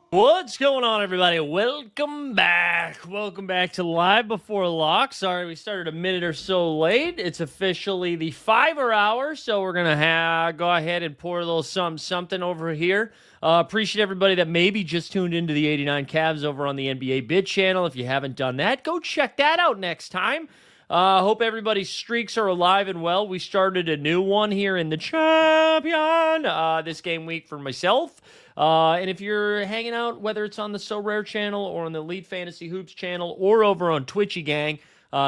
What's going on, everybody? Welcome back. Welcome back to Live Before Lock. Sorry, we started a minute or so late. It's officially the 5-er hour, so we're going to go ahead and pour a little something over here. Appreciate everybody that maybe just tuned into the 89 Cavs over on the NBA Bit channel. If you haven't done that, go check that out next time. Hope everybody's streaks are alive and well. We started a new one here in the Champion this game week for myself. And if you're hanging out, whether it's on the Sorare channel or on the Elite Fantasy Hoops channel or over on Twitchy Gang,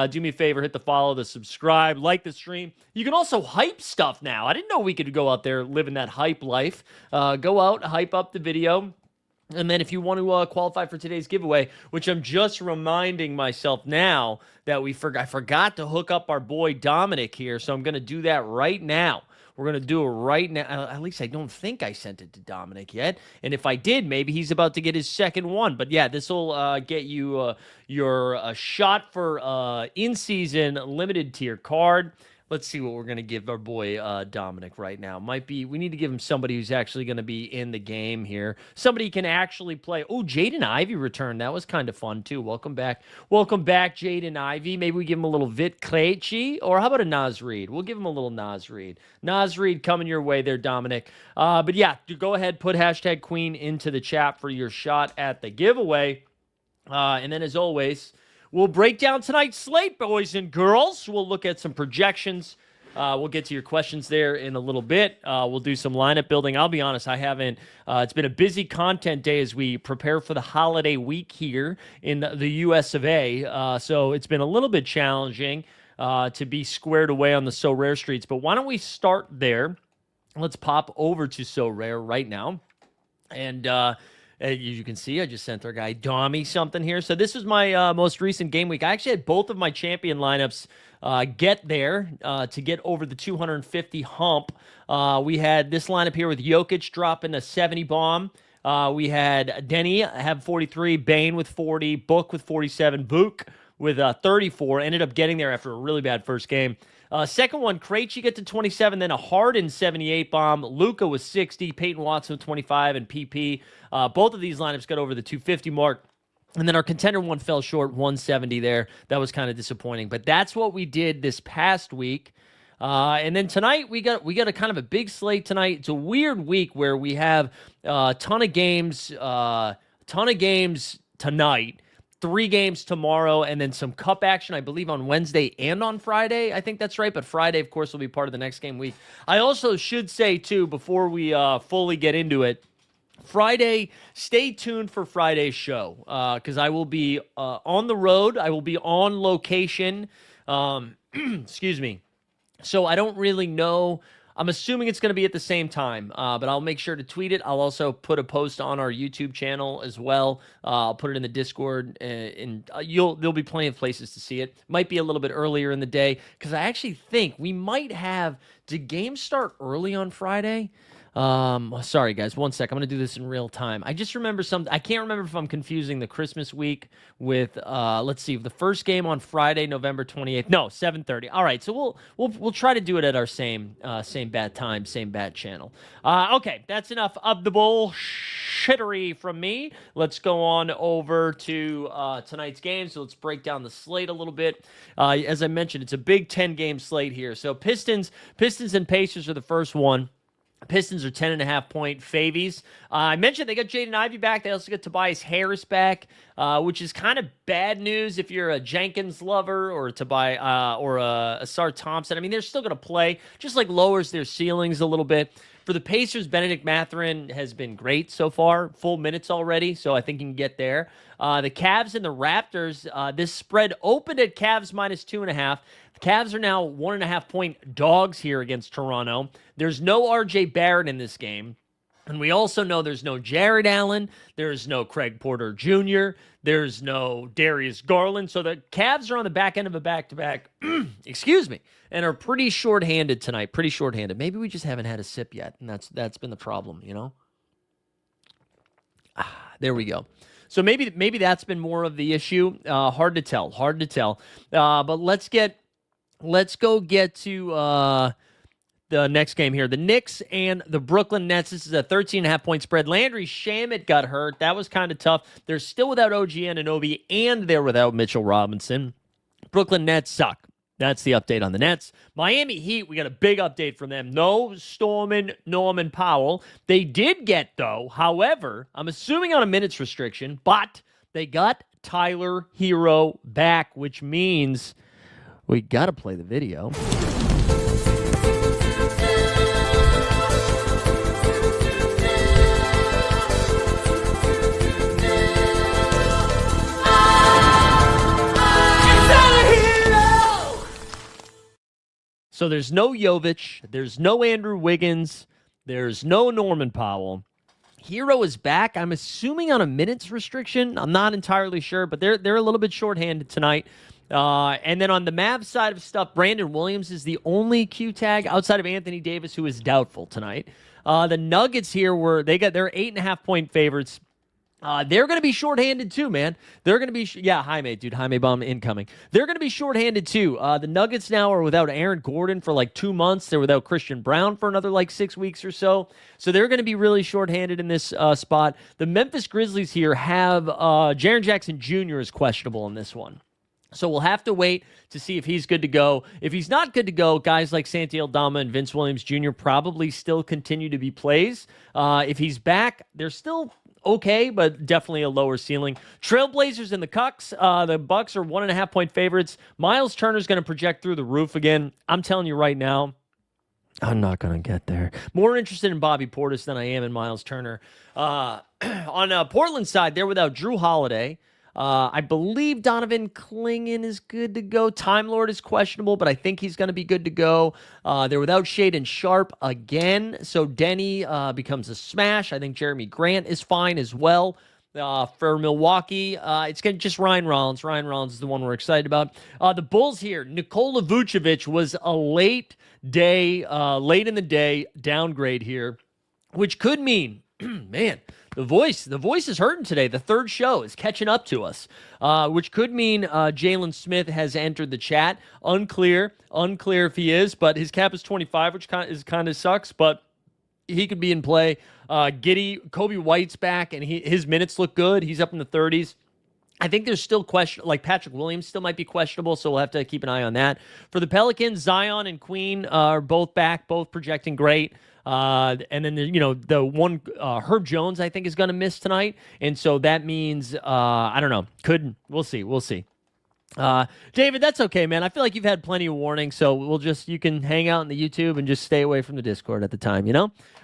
do me a favor, hit the follow, the subscribe, like the stream. You can also hype stuff now. I didn't know we could go out there living that hype life. Go out, hype up the video. And then if you want to qualify for today's giveaway, which I'm just reminding myself now that I forgot to hook up our boy Dominic here, so I'm going to do that right now. We're going to do it right now. At least I don't think I sent it to Dominic yet. And if I did, maybe he's about to get his second one. But yeah, this will get you your shot for in-season limited tier card. Let's see what we're going to give our boy Dominic right now. We need to give him somebody who's actually going to be in the game here. Somebody who can actually play. Oh, Jaden Ivey returned. That was kind of fun, too. Welcome back. Welcome back, Jaden Ivey. Maybe we give him a little Vit Krejci, or how about a Naz Reid? We'll give him a little Naz Reid. Naz Reid coming your way there, Dominic. But yeah, go ahead, put hashtag Queen into the chat for your shot at the giveaway. And then as always, we'll break down tonight's slate, boys and girls. We'll look at some projections. We'll get to your questions there in a little bit. We'll do some lineup building. I'll be honest, I haven't. It's been a busy content day as we prepare for the holiday week here in the US of A. So it's been a little bit challenging to be squared away on the So Rare streets. But why don't we start there? Let's pop over to So Rare right now. And as you can see, I just sent our guy Dommy something here. So this is my most recent game week. I actually had both of my champion lineups get there to get over the 250 hump. We had this lineup here with Jokic dropping a 70 bomb. We had Denny have 43, Bane with 40, Book with 47, Vuk with 34. Ended up getting there after a really bad first game. Second one, Krejci get to 27, then a Harden 78 bomb. Luka was 60, Peyton Watson with 25, and PP. Both of these lineups got over the 250 mark. And then our contender one fell short, 170 there. That was kind of disappointing. But that's what we did this past week. And then tonight, we got a kind of a big slate tonight. It's a weird week where we have a ton of games tonight. 3 games tomorrow, and then some cup action, I believe, on Wednesday and on Friday. I think that's right, but Friday, of course, will be part of the next game week. I also should say, too, before we fully get into it, Friday, stay tuned for Friday's show, because I will be on the road. I will be on location. Excuse me. So I don't really know. I'm assuming it's going to be at the same time, but I'll make sure to tweet it. I'll also put a post on our YouTube channel as well. I'll put it in the Discord, and there'll be plenty of places to see it. Might be a little bit earlier in the day, because I actually think we might have. Did games start early on Friday? Sorry guys, one sec. I'm gonna do this in real time. I just remember something. I can't remember if I'm confusing the Christmas week with let's see, the first game on Friday, November 28th. No, 7:30. All right, so we'll try to do it at our same bad time, same bad channel. Okay, that's enough of the bullshittery from me. Let's go on over to tonight's game. So let's break down the slate a little bit. As I mentioned, it's a big 10-game slate here. So Pistons and Pacers are the first one. Pistons are 10.5-point favies. I mentioned they got Jaden Ivey back. They also got Tobias Harris back, which is kind of bad news if you're a Jenkins lover or a Asar Thompson. I mean, they're still going to play, just like lowers their ceilings a little bit. For the Pacers, Benedict Mathurin has been great so far, full minutes already, so I think he can get there. The Cavs and the Raptors, this spread opened at Cavs minus 2.5. The Cavs are now 1.5-point dogs here against Toronto. There's no RJ Barrett in this game. And we also know there's no Jared Allen, there's no Craig Porter Jr., there's no Darius Garland. So the Cavs are on the back end of a back-to-back, excuse me, and are pretty shorthanded tonight, pretty shorthanded. Maybe we just haven't had a sip yet, and that's been the problem, you know? There we go. So maybe that's been more of the issue. Hard to tell. But let's go get to the next game here. The Knicks and the Brooklyn Nets. This is a 13.5-point spread. Landry Shamet got hurt. That was kind of tough. They're still without OG Anunoby, and they're without Mitchell Robinson. Brooklyn Nets suck. That's the update on the Nets. Miami Heat, we got a big update from them. No Norman Powell. They did get, though, however, I'm assuming on a minutes restriction, but they got Tyler Hero back, which means we got to play the video. So there's no Jovic, there's no Andrew Wiggins, there's no Norman Powell. Hero is back. I'm assuming on a minutes restriction. I'm not entirely sure, but they're a little bit shorthanded tonight. And then on the Mavs side of stuff, Brandon Williams is the only Q tag outside of Anthony Davis who is doubtful tonight. The Nuggets here they're 8.5-point favorites. They're going to be shorthanded too, man. They're going to be, Jaime, dude. Jaime bomb incoming. They're going to be shorthanded too. The Nuggets now are without Aaron Gordon for like 2 months. They're without Christian Brown for another like 6 weeks or so. So they're going to be really shorthanded in this spot. The Memphis Grizzlies here have Jaren Jackson Jr. is questionable in this one. So we'll have to wait to see if he's good to go. If he's not good to go, guys like Santi Aldama and Vince Williams Jr. probably still continue to be plays. If he's back, they're still okay, but definitely a lower ceiling. Trailblazers and the Cucks. The Bucks are 1.5-point favorites. Miles Turner's going to project through the roof again. I'm telling you right now, I'm not going to get there. More interested in Bobby Portis than I am in Miles Turner. On Portland's side, they're without Drew Holiday. I believe Donovan Clingan is good to go. Time Lord is questionable, but I think he's going to be good to go. They're without Shaedon Sharp again, so Denny becomes a smash. I think Jeremy Grant is fine as well. For Milwaukee, it's going to just Ryan Rollins. Ryan Rollins is the one we're excited about. The Bulls here, Nikola Vucevic was a late in the day downgrade here, which could mean, man, the voice is hurting today. The third show is catching up to us, which could mean Jalen Smith has entered the chat. Unclear if he is, but his cap is 25, which kind of sucks, but he could be in play. Kobe White's back, and his minutes look good. He's up in the 30s. I think there's still question, like Patrick Williams still might be questionable, so we'll have to keep an eye on that. For the Pelicans, Zion and Queen are both back, both projecting great. And then, the one, Herb Jones, I think, is going to miss tonight. And so that means, I don't know, we'll see. David, that's okay, man. I feel like you've had plenty of warning, so you can hang out in the YouTube and just stay away from the Discord at the time,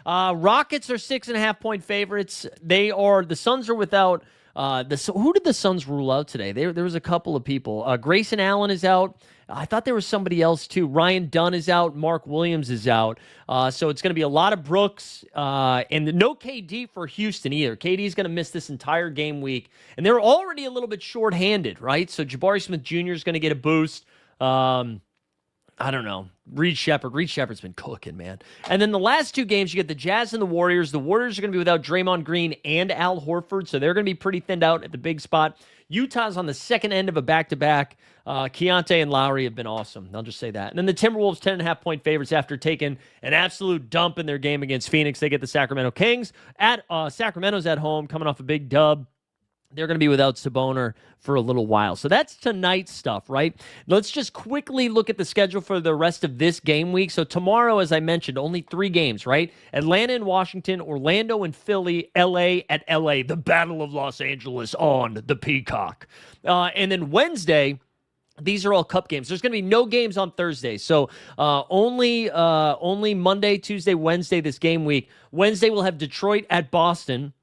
Rockets are 6.5-point favorites. The Suns are without, who did the Suns rule out today? There was a couple of people. Grayson Allen is out. I thought there was somebody else too. Ryan Dunn is out. Mark Williams is out. So it's going to be a lot of Brooks and no KD for Houston either. KD is going to miss this entire game week. And they're already a little bit shorthanded, right? So Jabari Smith Jr. is going to get a boost. I don't know. Reed Shepard's been cooking, man. And then the last two games, you get the Jazz and the Warriors. The Warriors are going to be without Draymond Green and Al Horford, so they're going to be pretty thinned out at the big spot. Utah's on the second end of a back-to-back. Keontae and Lowry have been awesome. I'll just say that. And then the Timberwolves, 10.5-point favorites after taking an absolute dump in their game against Phoenix. They get the Sacramento Kings. Sacramento's at home, coming off a big dub. They're going to be without Sabonis for a little while. So that's tonight's stuff, right? Let's just quickly look at the schedule for the rest of this game week. So tomorrow, as I mentioned, only 3 games, right? Atlanta and Washington, Orlando and Philly, LA at LA, the Battle of Los Angeles on the Peacock. And then Wednesday, these are all cup games. There's going to be no games on Thursday. So only Monday, Tuesday, Wednesday this game week. Wednesday, we'll have Detroit at Boston.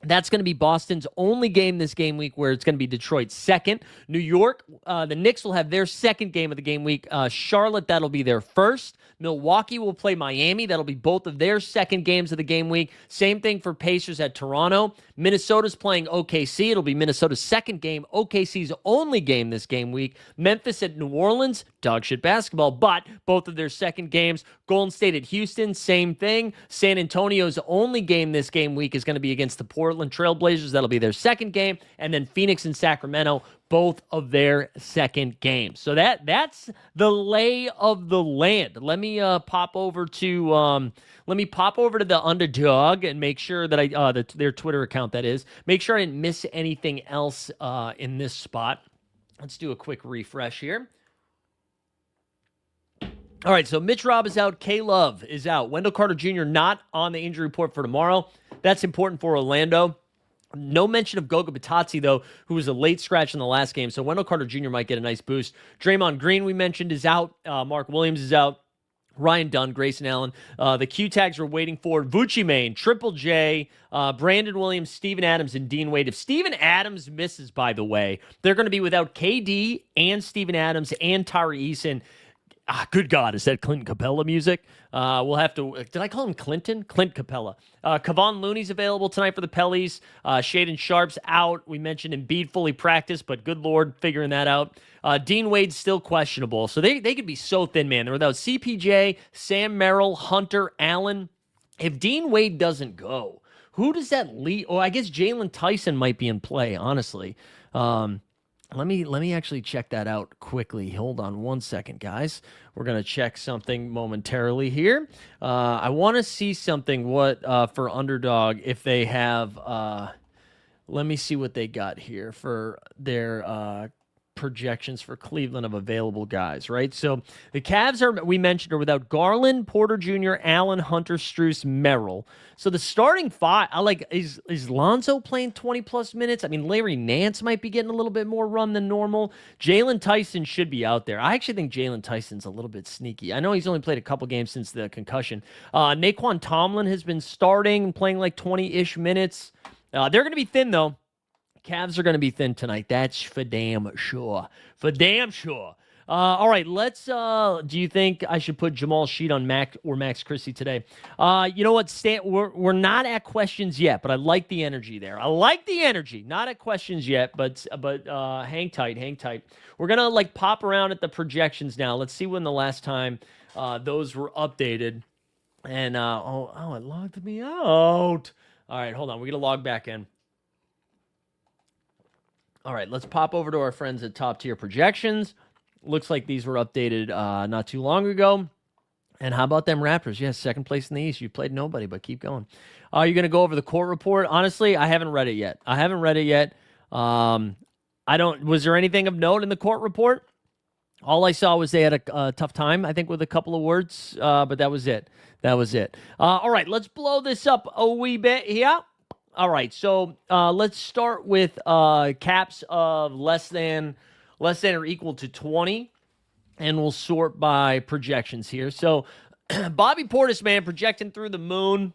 That's going to be Boston's only game this game week, where it's going to be Detroit's second. New York, the Knicks will have their second game of the game week. Charlotte, that'll be their first. Milwaukee will play Miami. That'll be both of their second games of the game week. Same thing for Pacers at Toronto. Minnesota's playing OKC. It'll be Minnesota's second game. OKC's only game this game week. Memphis at New Orleans. Dog shit basketball, but both of their second games. Golden State at Houston, same thing. San Antonio's only game this game week is going to be against the Portland Trailblazers. That'll be their second game. And then Phoenix and Sacramento, both of their second games. So that's the lay of the land. Let me pop over to the Underdog and make sure that their Twitter account, that is. Make sure I didn't miss anything else in this spot. Let's do a quick refresh here. All right, so Mitch Robb is out. K-Love is out. Wendell Carter Jr. not on the injury report for tomorrow. That's important for Orlando. No mention of Goga Bitadze, though, who was a late scratch in the last game, so Wendell Carter Jr. might get a nice boost. Draymond Green, we mentioned, is out. Mark Williams is out. Ryan Dunn, Grayson Allen. The Q tags we're waiting for: Vucci Main, Triple J, Brandon Williams, Steven Adams, and Dean Wade. If Steven Adams misses, by the way, they're going to be without KD and Steven Adams and Tari Eason. Good God, is that Clint Capella music? We'll have to... Did I call him Clinton? Clint Capella. Kevon Looney's available tonight for the Pellies. Shaedon Sharp's out. We mentioned Embiid fully practiced, but good Lord, figuring that out. Dean Wade's still questionable. So they could be so thin, man. They're without CPJ, Sam Merrill, Hunter, Allen. If Dean Wade doesn't go, who does that leave? Oh, I guess Jalen Tyson might be in play, honestly. Let me actually check that out quickly. Hold on one second, guys. We're going to check something momentarily here. I want to see something for Underdog, if they have... let me see what they got here for their projections for Cleveland of available guys, right? So the Cavs we mentioned, are without Garland, Porter Jr., Allen, Hunter, Strus, Merrill. So the starting five, is Lonzo playing 20-plus minutes? I mean, Larry Nance might be getting a little bit more run than normal. Jalen Tyson should be out there. I actually think Jalen Tyson's a little bit sneaky. I know he's only played a couple games since the concussion. Naquan Tomlin has been starting, playing like 20-ish minutes. They're going to be thin, though. Cavs are going to be thin tonight. That's for damn sure. For damn sure. All right, let's... do you think I should put Jamal Sheed on Max Christie today? You know what, Stan? We're not at questions yet, but I like the energy there. I like the energy. Not at questions yet, but hang tight, hang tight. We're going to, pop around at the projections now. Let's see when the last time those were updated. And, it logged me out. All right, hold on. We're going to log back in. All right, let's pop over to our friends at Top Tier Projections. Looks like these were updated not too long ago. And how about them Raptors? Yes, second place in the East. You played nobody, but keep going. You're going to go over the court report? Honestly, I haven't read it yet. Was there anything of note in the court report? All I saw was they had a tough time, I think, with a couple of words, but that was it. All right, let's blow this up a wee bit here. All right, so let's start with caps of less than or equal to 20, and we'll sort by projections here. So Bobby Portis, man, projecting through the moon.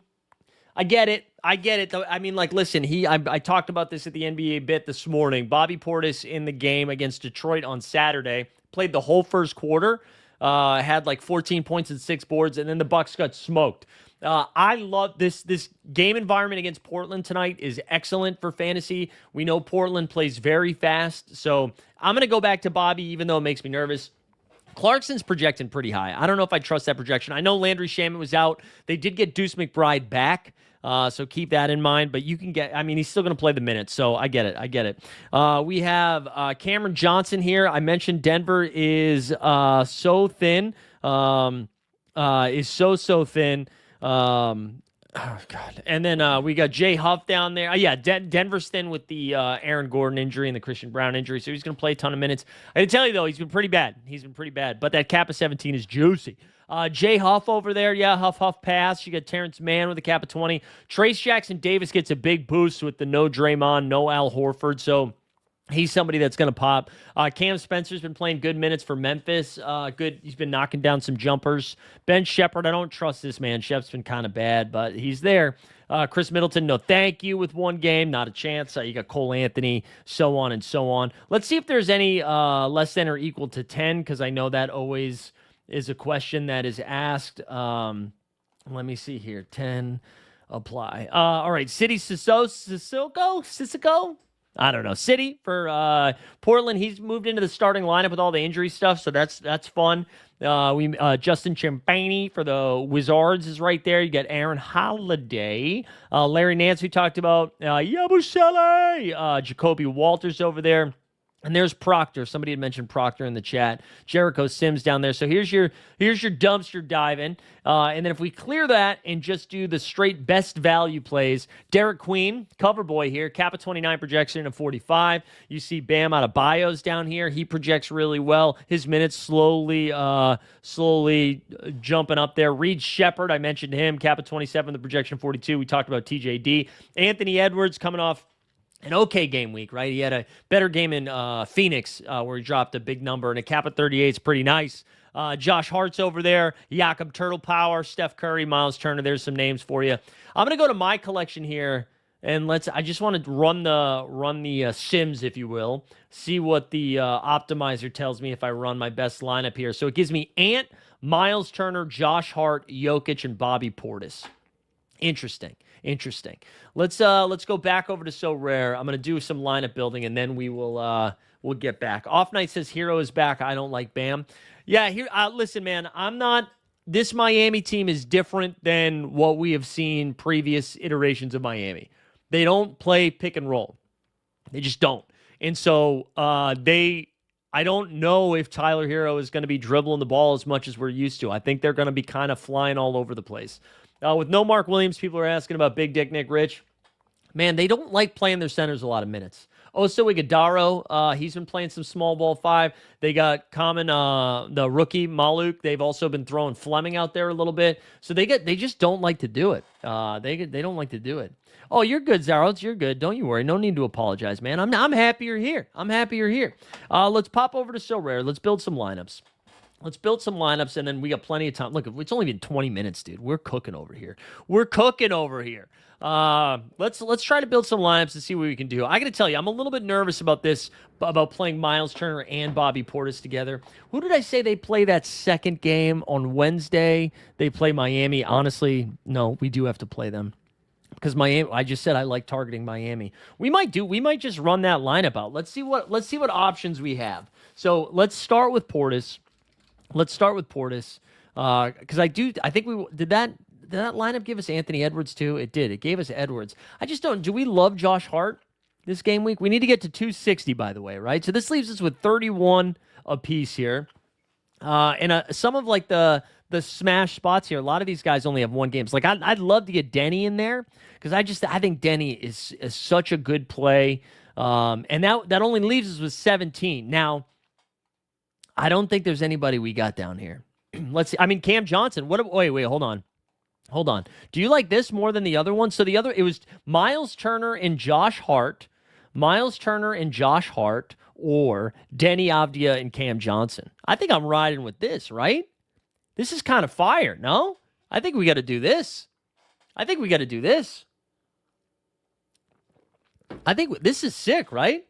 I get it. I mean, listen, I talked about this at the NBA bit this morning. Bobby Portis in the game against Detroit on Saturday played the whole first quarter, had 14 points and 6 boards, and then the Bucks got smoked. I love this game environment against Portland tonight is excellent for fantasy. We know Portland plays very fast, so I'm going to go back to Bobby, even though it makes me nervous. Clarkson's projecting pretty high. I don't know if I trust that projection. I know Landry Shaman was out. They did get Deuce McBride back, so keep that in mind. But you can get, I mean, he's still going to play the minutes, so I get it. We have Cameron Johnson here. I mentioned Denver is so thin, is so thin. Oh, God. And then we got Jay Huff down there. Yeah, Denver's thin with the Aaron Gordon injury and the Christian Brown injury, so he's going to play a ton of minutes. I can tell you, though, he's been pretty bad. But that cap of 17 is juicy. Jay Huff over there. Yeah, Huff pass. You got Terrence Mann with a cap of 20. Trace Jackson Davis gets a big boost with the no Draymond, no Al Horford, so he's somebody that's going to pop. Cam Spencer's been playing good minutes for Memphis. Good. He's been knocking down some jumpers. Ben Shepherd, I don't trust this man. Shep's been kind of bad, but he's there. Chris Middleton, no thank you with one game. Not a chance. You got Cole Anthony, so on and so on. Let's see if there's any less than or equal to 10, because I know that always is a question that is asked. Let me see here. 10, apply. All right. City Sissoko? I don't know. City for Portland. He's moved into the starting lineup with all the injury stuff, so that's fun. Justin Champagne for the Wizards is right there. You got Aaron Holiday. Larry Nance, we talked about. Yabusele. Jacoby Walters over there. And there's Proctor. Somebody had mentioned Proctor in the chat. Jericho Sims down there. So here's your dumpster diving. And then if we clear that and just do the straight best value plays, Derek Queen, cover boy here, cap of 29, projection of 45. You see Bam out of Bios down here. He projects really well. His minutes slowly jumping up there. Reed Shepard, I mentioned him, cap of 27, the projection 42. We talked about TJD. Anthony Edwards coming off an okay game week, right? He had a better game in Phoenix where he dropped a big number, and a cap of 38 is pretty nice. Josh Hart's over there. Jakob Turtle Power, Steph Curry, Miles Turner. There's some names for you. I'm going to go to my collection here, and I just want to run the Sims, if you will, see what the optimizer tells me if I run my best lineup here. So it gives me Ant, Miles Turner, Josh Hart, Jokic, and Bobby Portis. Interesting. Let's go back over to So Rare. I'm going to do some lineup building, and then we'll get back. Off Night says Hero is back. I don't like Bam. Yeah, here. Listen, man, I'm not. This Miami team is different than what we have seen previous iterations of Miami. They don't play pick and roll. They just don't. And so I don't know if Tyler Hero is going to be dribbling the ball as much as we're used to. I think they're going to be kind of flying all over the place. With no Mark Williams, people are asking about Big Dick Nick Rich. Man, they don't like playing their centers a lot of minutes. Oso Iguodaro, he's been playing some small ball 5. They got the rookie Maluk. They've also been throwing Fleming out there a little bit. So they just don't like to do it. They don't like to do it. Oh, you're good, Zaros. You're good. Don't you worry. No need to apologize, man. I'm happy you're here. Let's pop over to So Rare. Let's build some lineups. And then we got plenty of time. Look, it's only been 20 minutes, dude. We're cooking over here. Let's try to build some lineups and see what we can do. I got to tell you, I'm a little bit nervous about this, about playing Miles Turner and Bobby Portis together. Who did I say they play that second game on Wednesday? They play Miami. Honestly, no, we do have to play them. Because Miami, I just said I like targeting Miami. We might just run that lineup out. Let's see what options we have. So let's start with Portis. Because I think did that lineup give us Anthony Edwards too? It did. It gave us Edwards. I just don't. Do we love Josh Hart this game week? We need to get to 260, by the way, right? So this leaves us with 31 apiece here, and some of like the smash spots here. A lot of these guys only have one game. So like I'd love to get Denny in there because I think Denny is such a good play, and that only leaves us with 17 now. I don't think there's anybody we got down here. Let's see. I mean, Cam Johnson. Wait, hold on. Do you like this more than the other one? So it was Miles Turner and Josh Hart, or Denny Avdia and Cam Johnson. I think I'm riding with this, right? This is kind of fire, no? I think we got to do this. I think this is sick, right?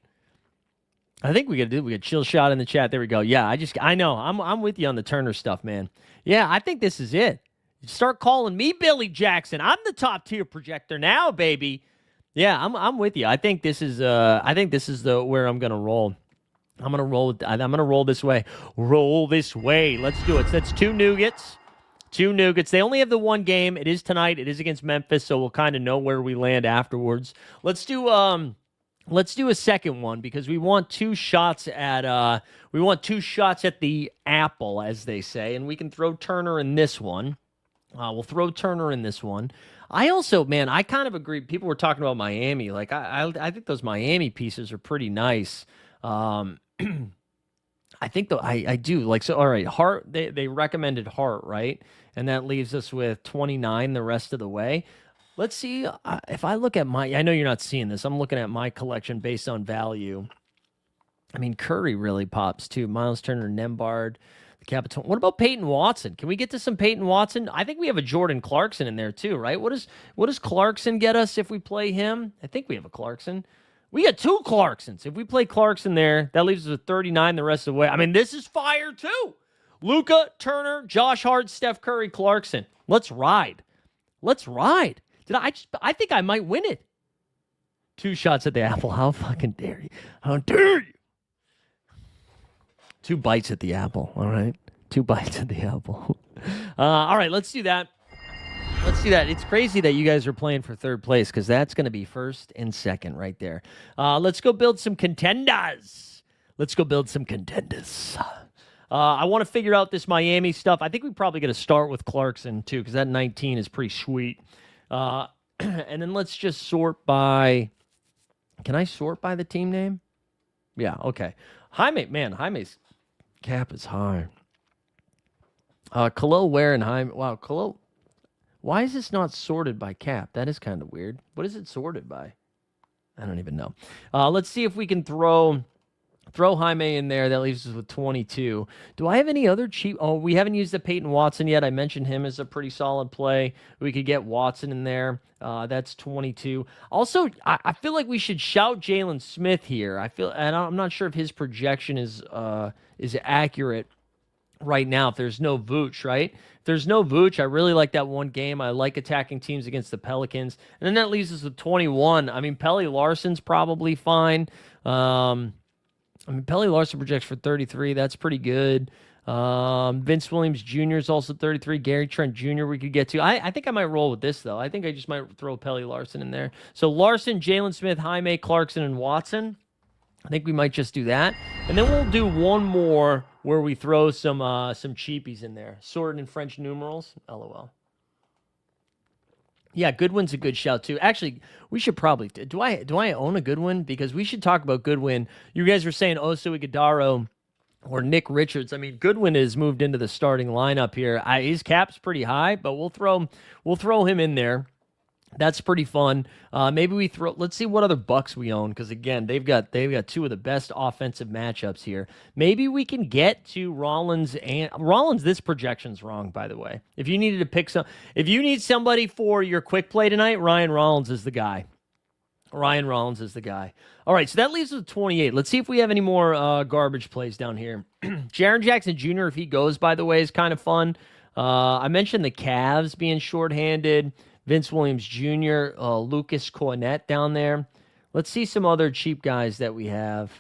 I think we got chill shot in the chat. There we go. Yeah, I know. I'm with you on the Turner stuff, man. Yeah, I think this is it. Start calling me Billy Jackson. I'm the top tier projector now, baby. Yeah, I'm with you. I think this is where I'm gonna roll. I'm gonna roll this way. Roll this way. Let's do it. So that's two nougats. Two nougats. They only have the one game. It is tonight. It is against Memphis, so we'll kind of know where we land afterwards. Let's do a second one because we want two shots at the apple, as they say, and we can throw Turner in this one. We'll throw Turner in this one. I also, man, I kind of agree. People were talking about Miami. Like I think those Miami pieces are pretty nice. I think though I do like so. All right, Hart. They recommended Hart, right, and that leaves us with 29 the rest of the way. Let's see if I look at my. I know you're not seeing this. I'm looking at my collection based on value. I mean, Curry really pops too. Miles Turner, Nembhard, the Capital. What about Peyton Watson? Can we get to some Peyton Watson? I think we have a Jordan Clarkson in there too, right? What does Clarkson get us if we play him? I think we have a Clarkson. We got two Clarksons. If we play Clarkson there, that leaves us with 39 the rest of the way. I mean, this is fire too. Luka, Turner, Josh Hart, Steph Curry, Clarkson. Let's ride. Let's ride. I think I might win it. Two shots at the apple. How fucking dare you? How dare you? Two bites at the apple, all right? Two bites at the apple. All right, let's do that. Let's do that. It's crazy that you guys are playing for third place because that's going to be first and second right there. Let's go build some contenders. Let's go build some contenders. I want to figure out this Miami stuff. I think we probably got to start with Clarkson too because that 19 is pretty sweet. And then let's just sort by. Can I sort by the team name? Yeah, okay. Jaime's cap is high. Khalil Ware and Jaime. Wow, Khalil. Why is this not sorted by cap? That is kind of weird. What is it sorted by? I don't even know. Let's see if we can throw Jaime in there. That leaves us with 22. Do I have any other cheap? Oh, we haven't used the Peyton Watson yet. I mentioned him as a pretty solid play. We could get Watson in there. That's 22. Also, I feel like we should shout Jalen Smith here. And I'm not sure if his projection is accurate right now. If there's no Vooch, right? If there's no Vooch, I really like that one game. I like attacking teams against the Pelicans. And then that leaves us with 21. I mean, Pelly Larson's probably fine. Pelly Larson projects for 33. That's pretty good. Vince Williams Jr. is also 33. Gary Trent Jr. we could get to. I think I might roll with this, though. I think I just might throw Pelly Larson in there. So Larson, Jalen Smith, Jaime, Clarkson, and Watson. I think we might just do that. And then we'll do one more where we throw some cheapies in there. Sorted in French numerals. LOL. Yeah, Goodwin's a good shout too. Actually, we should probably do I own a Goodwin? Because we should talk about Goodwin. You guys were saying Oso Ighodaro or Nick Richards. I mean, Goodwin has moved into the starting lineup here. His cap's pretty high, but we'll throw him in there. That's pretty fun. Maybe let's see what other Bucks we own, because again, they've got two of the best offensive matchups here. Maybe we can get to Rollins. This projection's wrong, by the way. If you needed to if you need somebody for your quick play tonight, Ryan Rollins is the guy. Ryan Rollins is the guy. All right, so that leaves us with 28. Let's see if we have any more garbage plays down here. Jaren Jackson Jr., if he goes, by the way, is kind of fun. I mentioned the Cavs being shorthanded. Vince Williams Jr., Lucas Cornett down there. Let's see some other cheap guys that we have.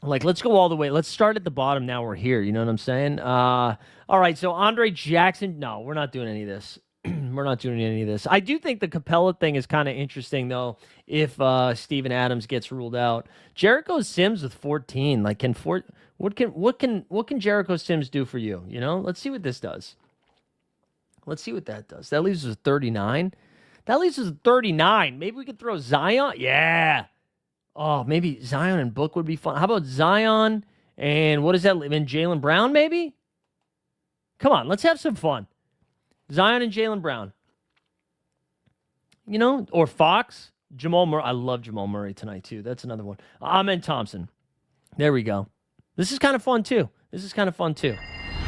Like, let's go all the way. Let's start at the bottom now we're here. You know what I'm saying? All right, so Andre Jackson. No, we're not doing any of this. We're not doing any of this. I do think the Capella thing is kind of interesting, though, if Steven Adams gets ruled out. Jericho Sims with 14. Like, what can Jericho Sims do for you? You know? Let's see what this does. Let's see what that does. That leaves us with 39. That leaves us with 39. Maybe we could throw Zion. Yeah. Oh, maybe Zion and Book would be fun. How about Zion and what does that leave? And Jaylen Brown, maybe? Come on, let's have some fun. Zion and Jaylen Brown. You know, or Fox. Jamal Murray. I love Jamal Murray tonight, too. That's another one. Ahmed Thompson. There we go. This is kind of fun, too.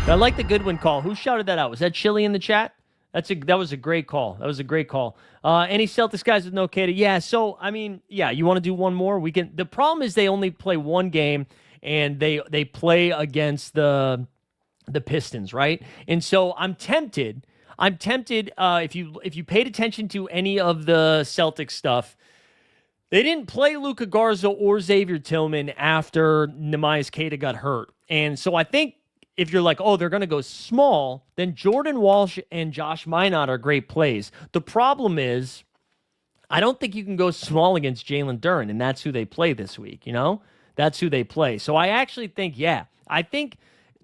I like the Goodwin call. Who shouted that out? Was that Chili in the chat? That was a great call. Any Celtics guys with no Kata? Yeah, so, I mean, yeah, you want to do one more? We can. The problem is they only play one game, and they play against the Pistons, right? And so I'm tempted, if you paid attention to any of the Celtics stuff, They didn't play Luka Garza or Xavier Tillman after Nehemias Queta got hurt. And so I think if you're like, oh, they're going to go small, then Jordan Walsh and Josh Minot are great plays. The problem is, I don't think you can go small against Jalen Duren, and that's who they play this week, you know? That's who they play. So I actually think, I think,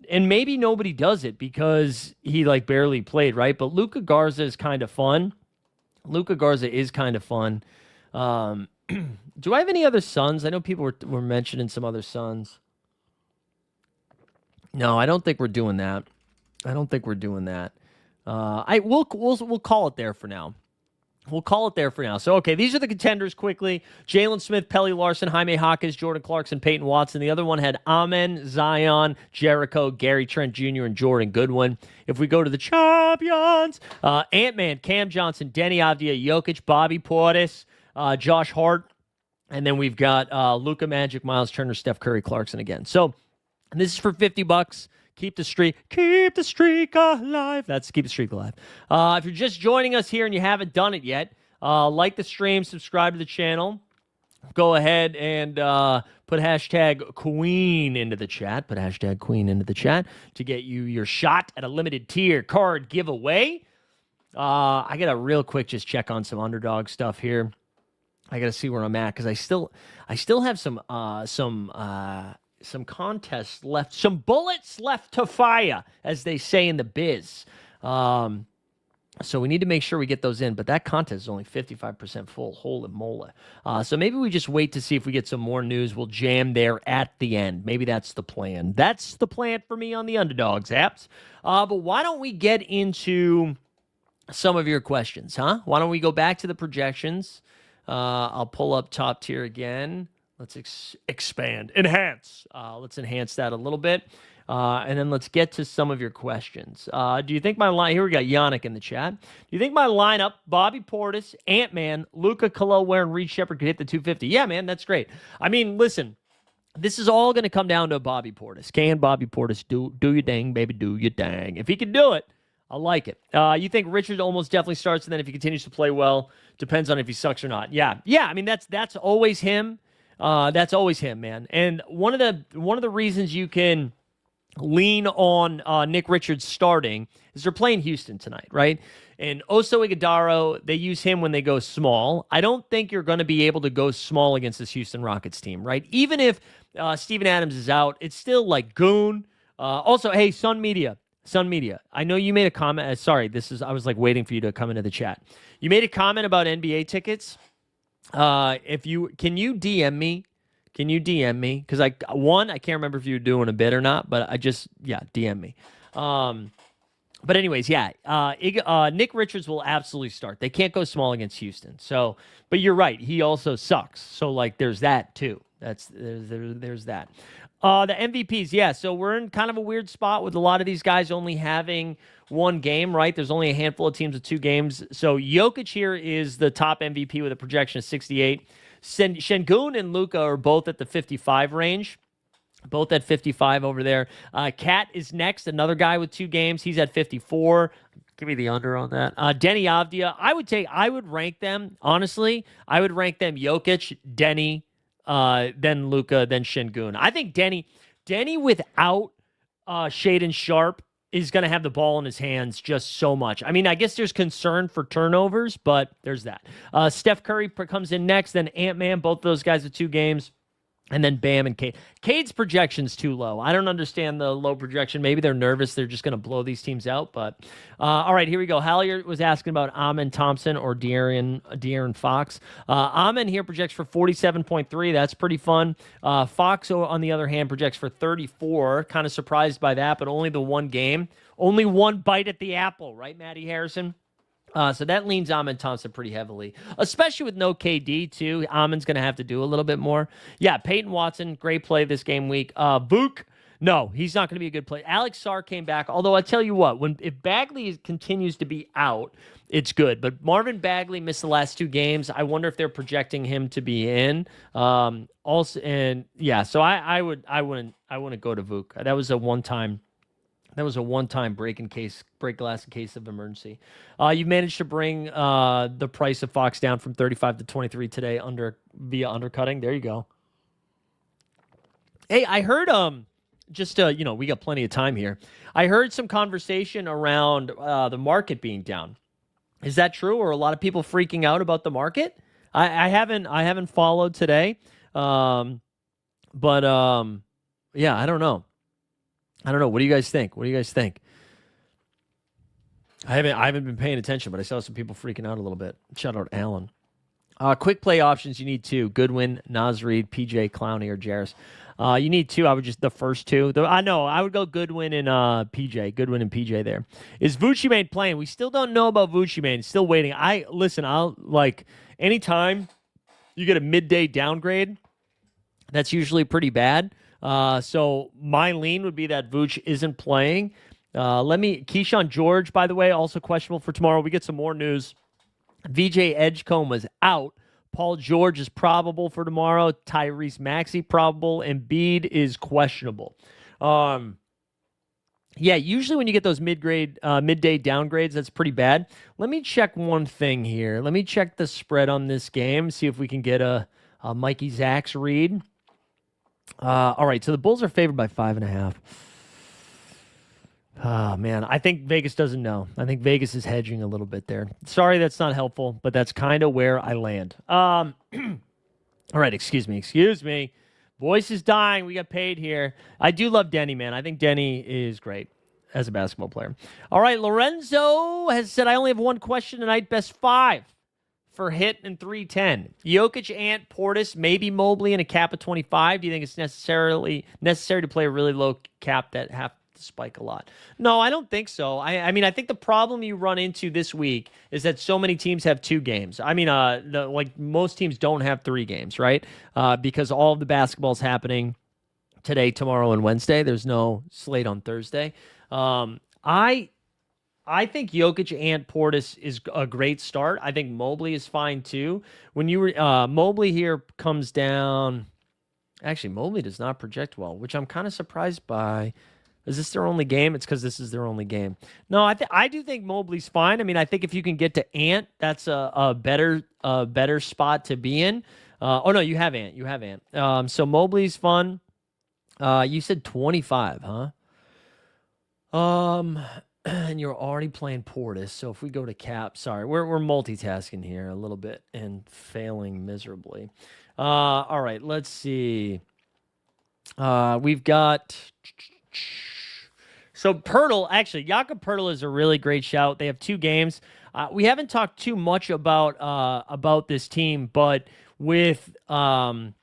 and maybe nobody does it because he like barely played, right? But Luka Garza is kind of fun. Do I have any other Suns? I know people were mentioning some other Suns. No, I don't think we're doing that. We'll call it there for now. So, okay, these are the contenders quickly. Jalen Smith, Pelly Larson, Jaime Hawkins, Jordan Clarkson, Peyton Watson. The other one had Amen, Zion, Jericho, Gary Trent Jr., and Jordan Goodwin. If we go to the champions, Ant-Man, Cam Johnson, Denny Avdia, Jokic, Bobby Portis, Josh Hart, and then we've got Luka Magic, Miles Turner, Steph Curry, Clarkson again. So this is for $50. Keep the streak alive. That's keep the streak alive. If you're just joining us here and you haven't done it yet, like the stream, subscribe to the channel. Go ahead and put hashtag Queen into the chat. To get you your shot at a limited tier card giveaway. I got to real quick just check on some underdog stuff here. I got to see where I'm at because I still have some contests left, some bullets left to fire, as they say in the biz. So we need to make sure we get those in, but that contest is only 55% full. Holy moly. So maybe we just wait to see if we get some more news. We'll jam there at the end. Maybe that's the plan. That's the plan for me on the Underdogs apps. But why don't we get into some of your questions, huh? Why don't we go back to the projections? I'll pull up top tier again. Let's expand, enhance. Let's enhance that a little bit. And then let's get to some of your questions. Do you think my line, here we got Yannick in the chat. Do you think my lineup, Bobby Portis, Ant-Man, Luka Kaloware, and Reed Shepard could hit the 250? Yeah, man, that's great. I mean, listen, this is all going to come down to Bobby Portis. Can Bobby Portis do your dang, baby, do your dang. If he can do it, I like it. You think Richard almost definitely starts, and then if he continues to play well, depends on if he sucks or not. Yeah. I mean, that's always him. That's always him, man. And one of the reasons you can lean on Nick Richards starting is they're playing Houston tonight, right? And Oso Iguodaro, they use him when they go small. I don't think you're going to be able to go small against this Houston Rockets team, right? Even if Steven Adams is out, it's still like Goon. Also, hey, Sun Media. I know you made a comment. I was like waiting for you to come into the chat. You made a comment about NBA tickets. Can you DM me? Because I can't remember if you were doing a bid or not, but DM me. But anyways, Nick Richards will absolutely start. They can't go small against Houston. So, but you're right. He also sucks. So like, there's that too. There's that. The MVPs, yeah. So we're in kind of a weird spot with a lot of these guys only having one game, right? There's only a handful of teams with 2 games. So Jokic here is the top MVP with a projection of 68. Şengün and Luka are both at the 55 range. Both at 55 over there. Cat is next, another guy with 2 games. He's at 54. Give me the under on that. Denny Avdia, I would rank them, honestly. I would rank them Jokic, Denny, then Luka, then Şengün. I think Denny without Shaedon Sharpe is going to have the ball in his hands just so much. I mean, I guess there's concern for turnovers, but there's that. Steph Curry comes in next, then Ant-Man, both of those guys with 2 games. And then Bam and Cade. Cade's projection's too low. I don't understand the low projection. Maybe they're nervous. They're just going to blow these teams out. But all right, here we go. Hallier was asking about Amen Thompson or De'Aaron Fox. Amen here projects for 47.3. That's pretty fun. Fox, on the other hand, projects for 34. Kind of surprised by that, but only the one game. Only one bite at the apple, right, Matty Harrison? So that leans Amen Thompson pretty heavily, especially with no KD, too. Amen's going to have to do a little bit more. Yeah, Peyton Watson, great play this game week. Vuk, no, he's not going to be a good play. Alex Sarr came back, although I tell you what, if Bagley continues to be out, it's good. But Marvin Bagley missed the last 2 games. I wonder if they're projecting him to be in. So I wouldn't go to Vuk. That was a one-time That was a one-time break glass in case of emergency. You managed to bring the price of Fox down from 35 to 23 today via undercutting. There you go. Hey, I heard we got plenty of time here. I heard some conversation around the market being down. Is that true, or are a lot of people freaking out about the market? I haven't followed today, but yeah, I don't know. What do you guys think? I haven't been paying attention, but I saw some people freaking out a little bit. Shout out Alan. Quick play options, you need two: Goodwin, Naz Reid, PJ, Clowney, or Jarris. You need two. I would just the first two. I know I would go Goodwin and PJ. Goodwin and PJ. There is Vucimane playing. We still don't know about Vucimane. Still waiting. I'll like anytime you get a midday downgrade, that's usually pretty bad. So my lean would be that Vooch isn't playing. Keyshawn George, by the way, also questionable for tomorrow. We get some more news. VJ Edgecombe was out. Paul George is probable for tomorrow. Tyrese Maxey probable. Embiid is questionable. Usually when you get those midday downgrades, that's pretty bad. Let me check one thing here. Let me check the spread on this game, see if we can get a Mikey Zacks read. All right, so the Bulls are favored by 5.5. Oh, man, I think Vegas doesn't know. I think Vegas is hedging a little bit there. Sorry, that's not helpful, but that's kind of where I land. All right, excuse me. Voice is dying. We got paid here. I do love Denny, man. I think Denny is great as a basketball player. All right, Lorenzo has said, I only have one question tonight. Best 5 for hit and 310. Jokic, Ant, Portis, maybe Mobley, and a cap of 25. Do you think it's necessary to play a really low cap that have to spike a lot? No, I don't think so. I mean, I think the problem you run into this week is that so many teams have 2 games. I mean, most teams don't have 3 games, right? Because all of the basketball's happening today, tomorrow, and Wednesday. There's no slate on Thursday. I think Jokic, Ant, Portis is a great start. I think Mobley is fine too. When Mobley here comes down, actually Mobley does not project well, which I'm kind of surprised by. Is this their only game? It's because this is their only game. No, I do think Mobley's fine. I mean, I think if you can get to Ant, that's a better spot to be in. Oh no, you have Ant. So Mobley's fun. You said 25, huh? And you're already playing Portis. So if we go to cap, sorry, we're multitasking here a little bit and failing miserably. All right, let's see. We've got. So Jakob Poeltl is a really great shout. They have 2 games. We haven't talked too much about this team, but with what's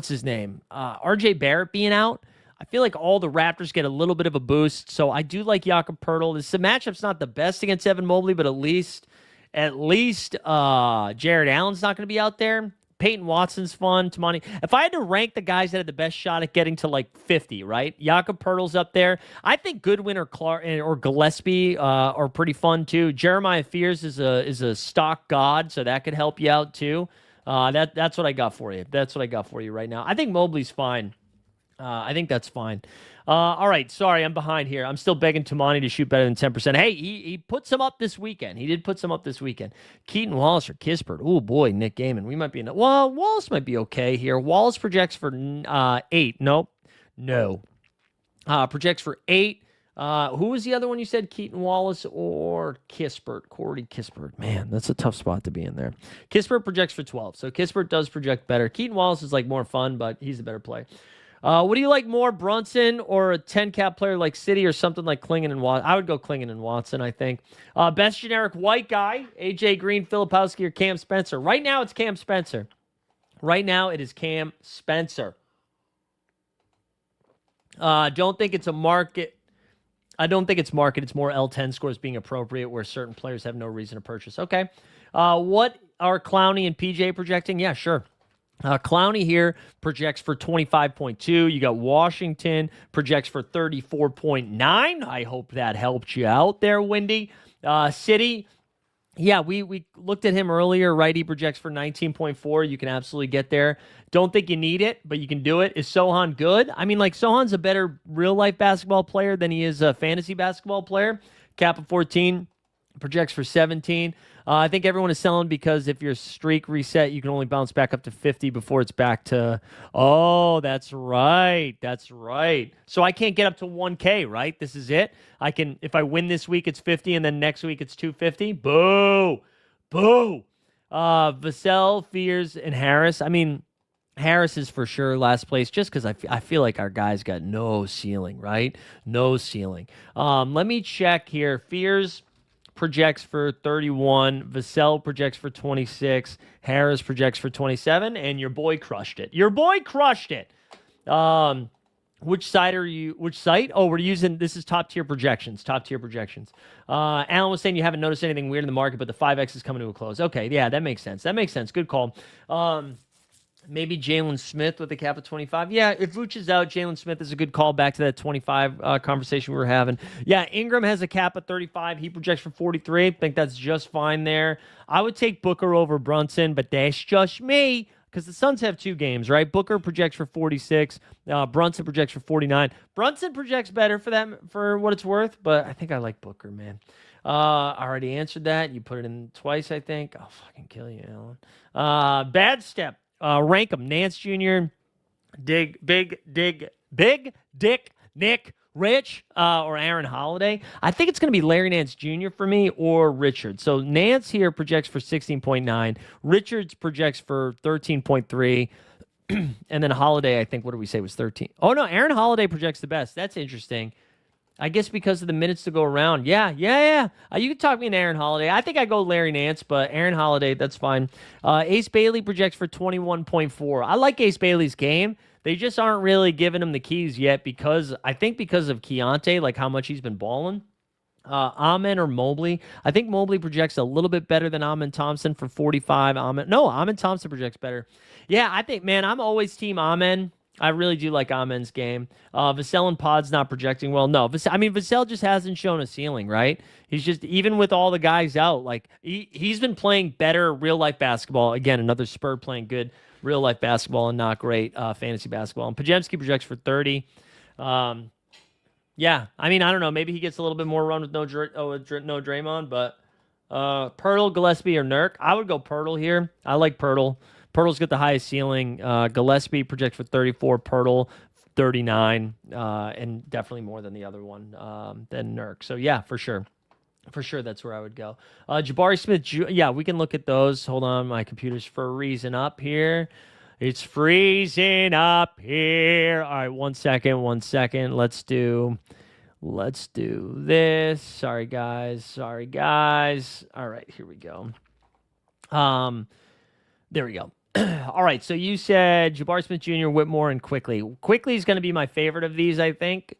his name? RJ Barrett being out, I feel like all the Raptors get a little bit of a boost. So I do like Jakob Poeltl. The matchup's not the best against Evan Mobley, but at least Jared Allen's not going to be out there. Peyton Watson's fun. Tamani. If I had to rank the guys that had the best shot at getting to like 50, right? Jakob Poeltl's up there. I think Goodwin or Clark or Gillespie are pretty fun too. Jeremiah Fears is a stock god, so that could help you out too. That's what I got for you. That's what I got for you right now. I think Mobley's fine. I think that's fine. All right. Sorry, I'm behind here. I'm still begging Tamani to shoot better than 10%. Hey, he put some up this weekend. He did put some up this weekend. Keaton Wallace or Kispert. Oh, boy, Nick Gaiman. We might be in. Well, Wallace might be okay here. Wallace projects for 8. Nope. No. Projects for 8. Who was the other one you said? Keaton Wallace or Kispert? Cordy Kispert. Man, that's a tough spot to be in there. Kispert projects for 12. So Kispert does project better. Keaton Wallace is like more fun, but he's a better play. What do you like more, Brunson or a 10 cap player like City or something like Klingon and Watson? I would go Klingon and Watson, I think. Best generic white guy, AJ Green, Filipowski, or Cam Spencer. Right now, it's Cam Spencer. Right now, it is Cam Spencer. Don't think it's a market. I don't think it's market. It's more L10 scores being appropriate where certain players have no reason to purchase. Okay. What are Clowney and PJ projecting? Yeah, sure. Clowney here projects for 25.2. You got Washington projects for 34.9. I hope that helped you out there, Wendy. City Yeah, we looked at him earlier, right? He projects for 19.4. You can absolutely get there. Don't think you need it, but you can do it. Is Sohan good? I mean, like, Sohan's a better real life basketball player than he is a fantasy basketball player. Cap of 14, projects for 17. I think everyone is selling because if your streak reset, you can only bounce back up to 50 before it's back to. Oh, that's right. That's right. So I can't get up to 1K, right? This is it. I can, if I win this week, it's 50, and then next week it's 250. Boo. Boo. Vassell, Fears, and Harris. I mean, Harris is for sure last place just because I feel like our guy's got no ceiling, right? No ceiling. Let me check here. Fears projects for 31. Vassell projects for 26. Harris projects for 27. And your boy crushed it. Your boy crushed it. Which site are you? Which site? Oh, we're using, this is top tier projections. Top tier projections. Alan was saying you haven't noticed anything weird in the market, but the 5X is coming to a close. Okay, yeah, that makes sense. That makes sense. Good call. Maybe Jalen Smith with a cap of 25. Yeah, if Vooch is out, Jalen Smith is a good call back to that 25 conversation we were having. Yeah, Ingram has a cap of 35. He projects for 43. I think that's just fine there. I would take Booker over Brunson, but that's just me because the Suns have 2 games, right? Booker projects for 46. Brunson projects for 49. Brunson projects better for that, for what it's worth, but I think I like Booker, man. I already answered that. You put it in twice, I think. I'll fucking kill you, Alan. Bad step. Rank them: Nance Jr., Big Dick Nick Rich, or Aaron Holiday. I think it's going to be Larry Nance Jr. for me or Richard. So Nance here projects for 16.9. Richards projects for 13.3. And then Holiday, I think, what did we say was 13? Oh, no, Aaron Holiday projects the best. That's interesting. I guess because of the minutes to go around. Yeah. You can talk me into Aaron Holiday. I think I go Larry Nance, but Aaron Holiday, that's fine. Ace Bailey projects for 21.4. I like Ace Bailey's game. They just aren't really giving him the keys yet because of Keontae, like how much he's been balling. Amen or Mobley. I think Mobley projects a little bit better than Amen Thompson for 45. Amen Thompson projects better. Yeah, I think, man, I'm always team Amen. I really do like Amen's game. Vassell and Pod's not projecting well. No, Vassell just hasn't shown a ceiling, right? He's just, even with all the guys out, like he's been playing better real life basketball. Again, another Spur playing good real life basketball and not great fantasy basketball. And Pajemski projects for 30. Yeah, I don't know. Maybe he gets a little bit more run with no Draymond, but Pirtle, Gillespie, or Nurk. I would go Pirtle here. I like Pirtle. Pirtle's got the highest ceiling. Gillespie projects for 34. Pirtle 39, and definitely more than the other one, than Nurk. So yeah, for sure. For sure, that's where I would go. Jabari Smith, yeah, we can look at those. Hold on, my computer's freezing up here. It's freezing up here. All right, 1 second. Let's do this. Sorry, guys. All right, here we go. There we go. All right, so you said Jabari Smith Jr., Whitmore, and Quickly. Quickly is going to be my favorite of these, I think.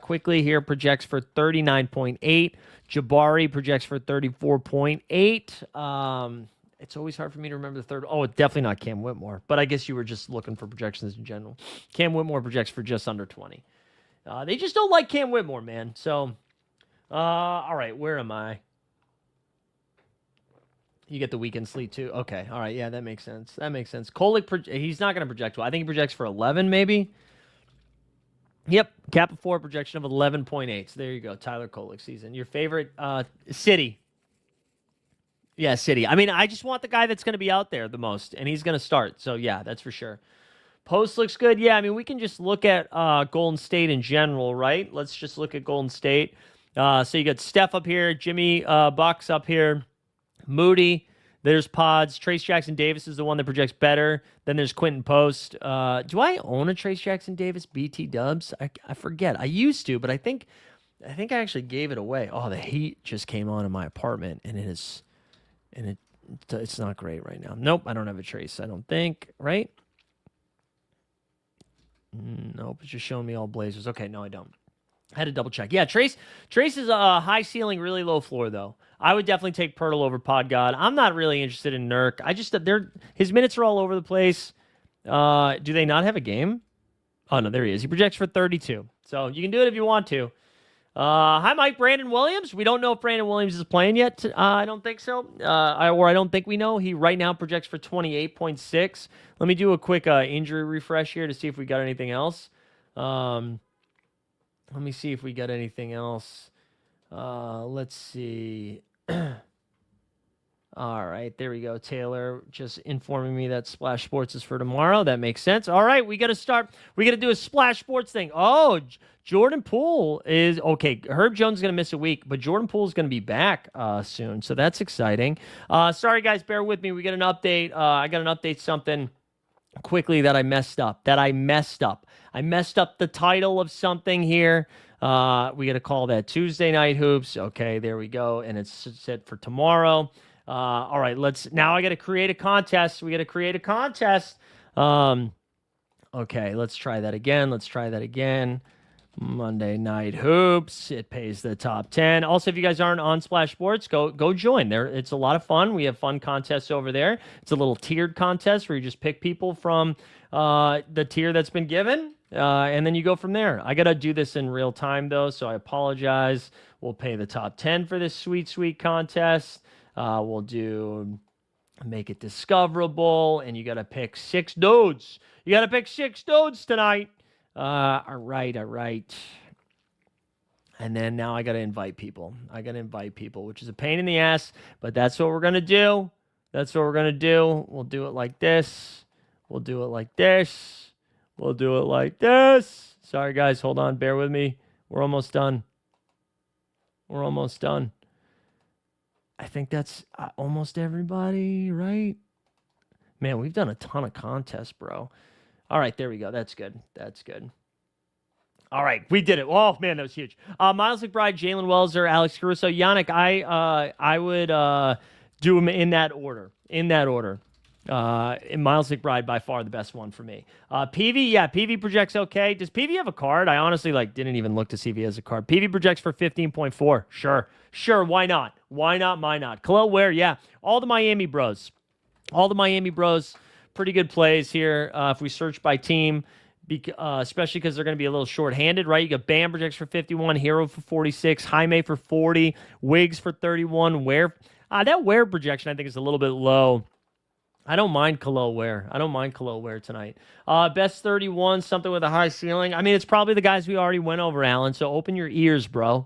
Quickly here projects for 39.8. Jabari projects for 34.8. It's always hard for me to remember the third. Oh, definitely not Cam Whitmore. But I guess you were just looking for projections in general. Cam Whitmore projects for just under 20. They just don't like Cam Whitmore, man. So, all right, where am I? You get the weekend sleep too. Okay, all right, yeah, that makes sense. Kolick, he's not going to project well. I think he projects for 11, maybe. Yep, cap of 4, projection of 11.8. So there you go, Tyler Kolick season. Your favorite city? Yeah, City. I just want the guy that's going to be out there the most, and he's going to start. So, yeah, that's for sure. Post looks good. Yeah, we can just look at Golden State in general, right? Let's just look at Golden State. So you got Steph up here, Jimmy Bucks up here, Moody. There's Pods. Trace Jackson Davis is the one that projects better. Then there's Quentin Post. Do I own a Trace Jackson Davis BT Dubs? I forget. I used to, but I think I actually gave it away. Oh, the heat just came on in my apartment, and it's not great right now. Nope, I don't have a Trace, I don't think, right? Nope, it's just showing me all Blazers. Okay, no, I don't. I had to double check. Yeah, Trace is a high ceiling, really low floor, though. I would definitely take Pirtle over Pod God. I'm not really interested in Nurk. His minutes are all over the place. Do they not have a game? Oh, no, there he is. He projects for 32. So you can do it if you want to. Hi, Mike. Brandon Williams. We don't know if Brandon Williams is playing yet. I don't think so. I don't think we know. He right now projects for 28.6. Let me do a quick injury refresh here to see if we got anything else. Let me see if we got anything else. Let's see. All right, there we go. Taylor just informing me that Splash Sports is for tomorrow. That makes sense. All right, we got to start. We got to do a Splash Sports thing. Oh, Jordan Poole is okay. Herb Jones is going to miss a week, but Jordan Poole is going to be back soon, so that's exciting. Sorry, guys, bear with me. We got an update. I got an update something quickly that I messed up. I messed up the title of something here. We got to call that Tuesday Night Hoops. Okay, there we go, and it's set for tomorrow. All right, now I got to create a contest. We got to create a contest. Okay, let's try that again. Monday Night Hoops. It pays the top 10. Also, if you guys aren't on Splash Sports, go join there. It's a lot of fun. We have fun contests over there. It's a little tiered contest where you just pick people from the tier that's been given, and then you go from there. I got to do this in real time, though, so I apologize. We'll pay the top 10 for this sweet, sweet contest. We'll make it discoverable, and you got to pick 6 dudes. You got to pick 6 dudes tonight. All right. And then now I got to invite people. Which is a pain in the ass, but that's what we're going to do. We'll do it like this. We'll do it like this. Sorry, guys. Hold on. Bear with me. We're almost done. I think that's almost everybody, right? Man, we've done a ton of contests, bro. All right, there we go. That's good. All right, we did it. Oh, man, that was huge. Miles McBride, Jalen Welser, Alex Caruso, Yannick. I would do them in that order. And Miles McBride, by far the best one for me. PV, PV projects okay. Does PV have a card? I honestly didn't even look to see if he has a card. PV projects for 15.4. Sure, why not? Khalil Ware, yeah. All the Miami bros. Pretty good plays here. If we search by team, especially because they're going to be a little short-handed, right? You got Bam projects for 51, Hero for 46, Jaime for 40, Wiggs for 31. Ware, that Ware projection I think is a little bit low. I don't mind Khalil Ware tonight. Best 31, something with a high ceiling. I mean, it's probably the guys we already went over, Alan. So open your ears, bro.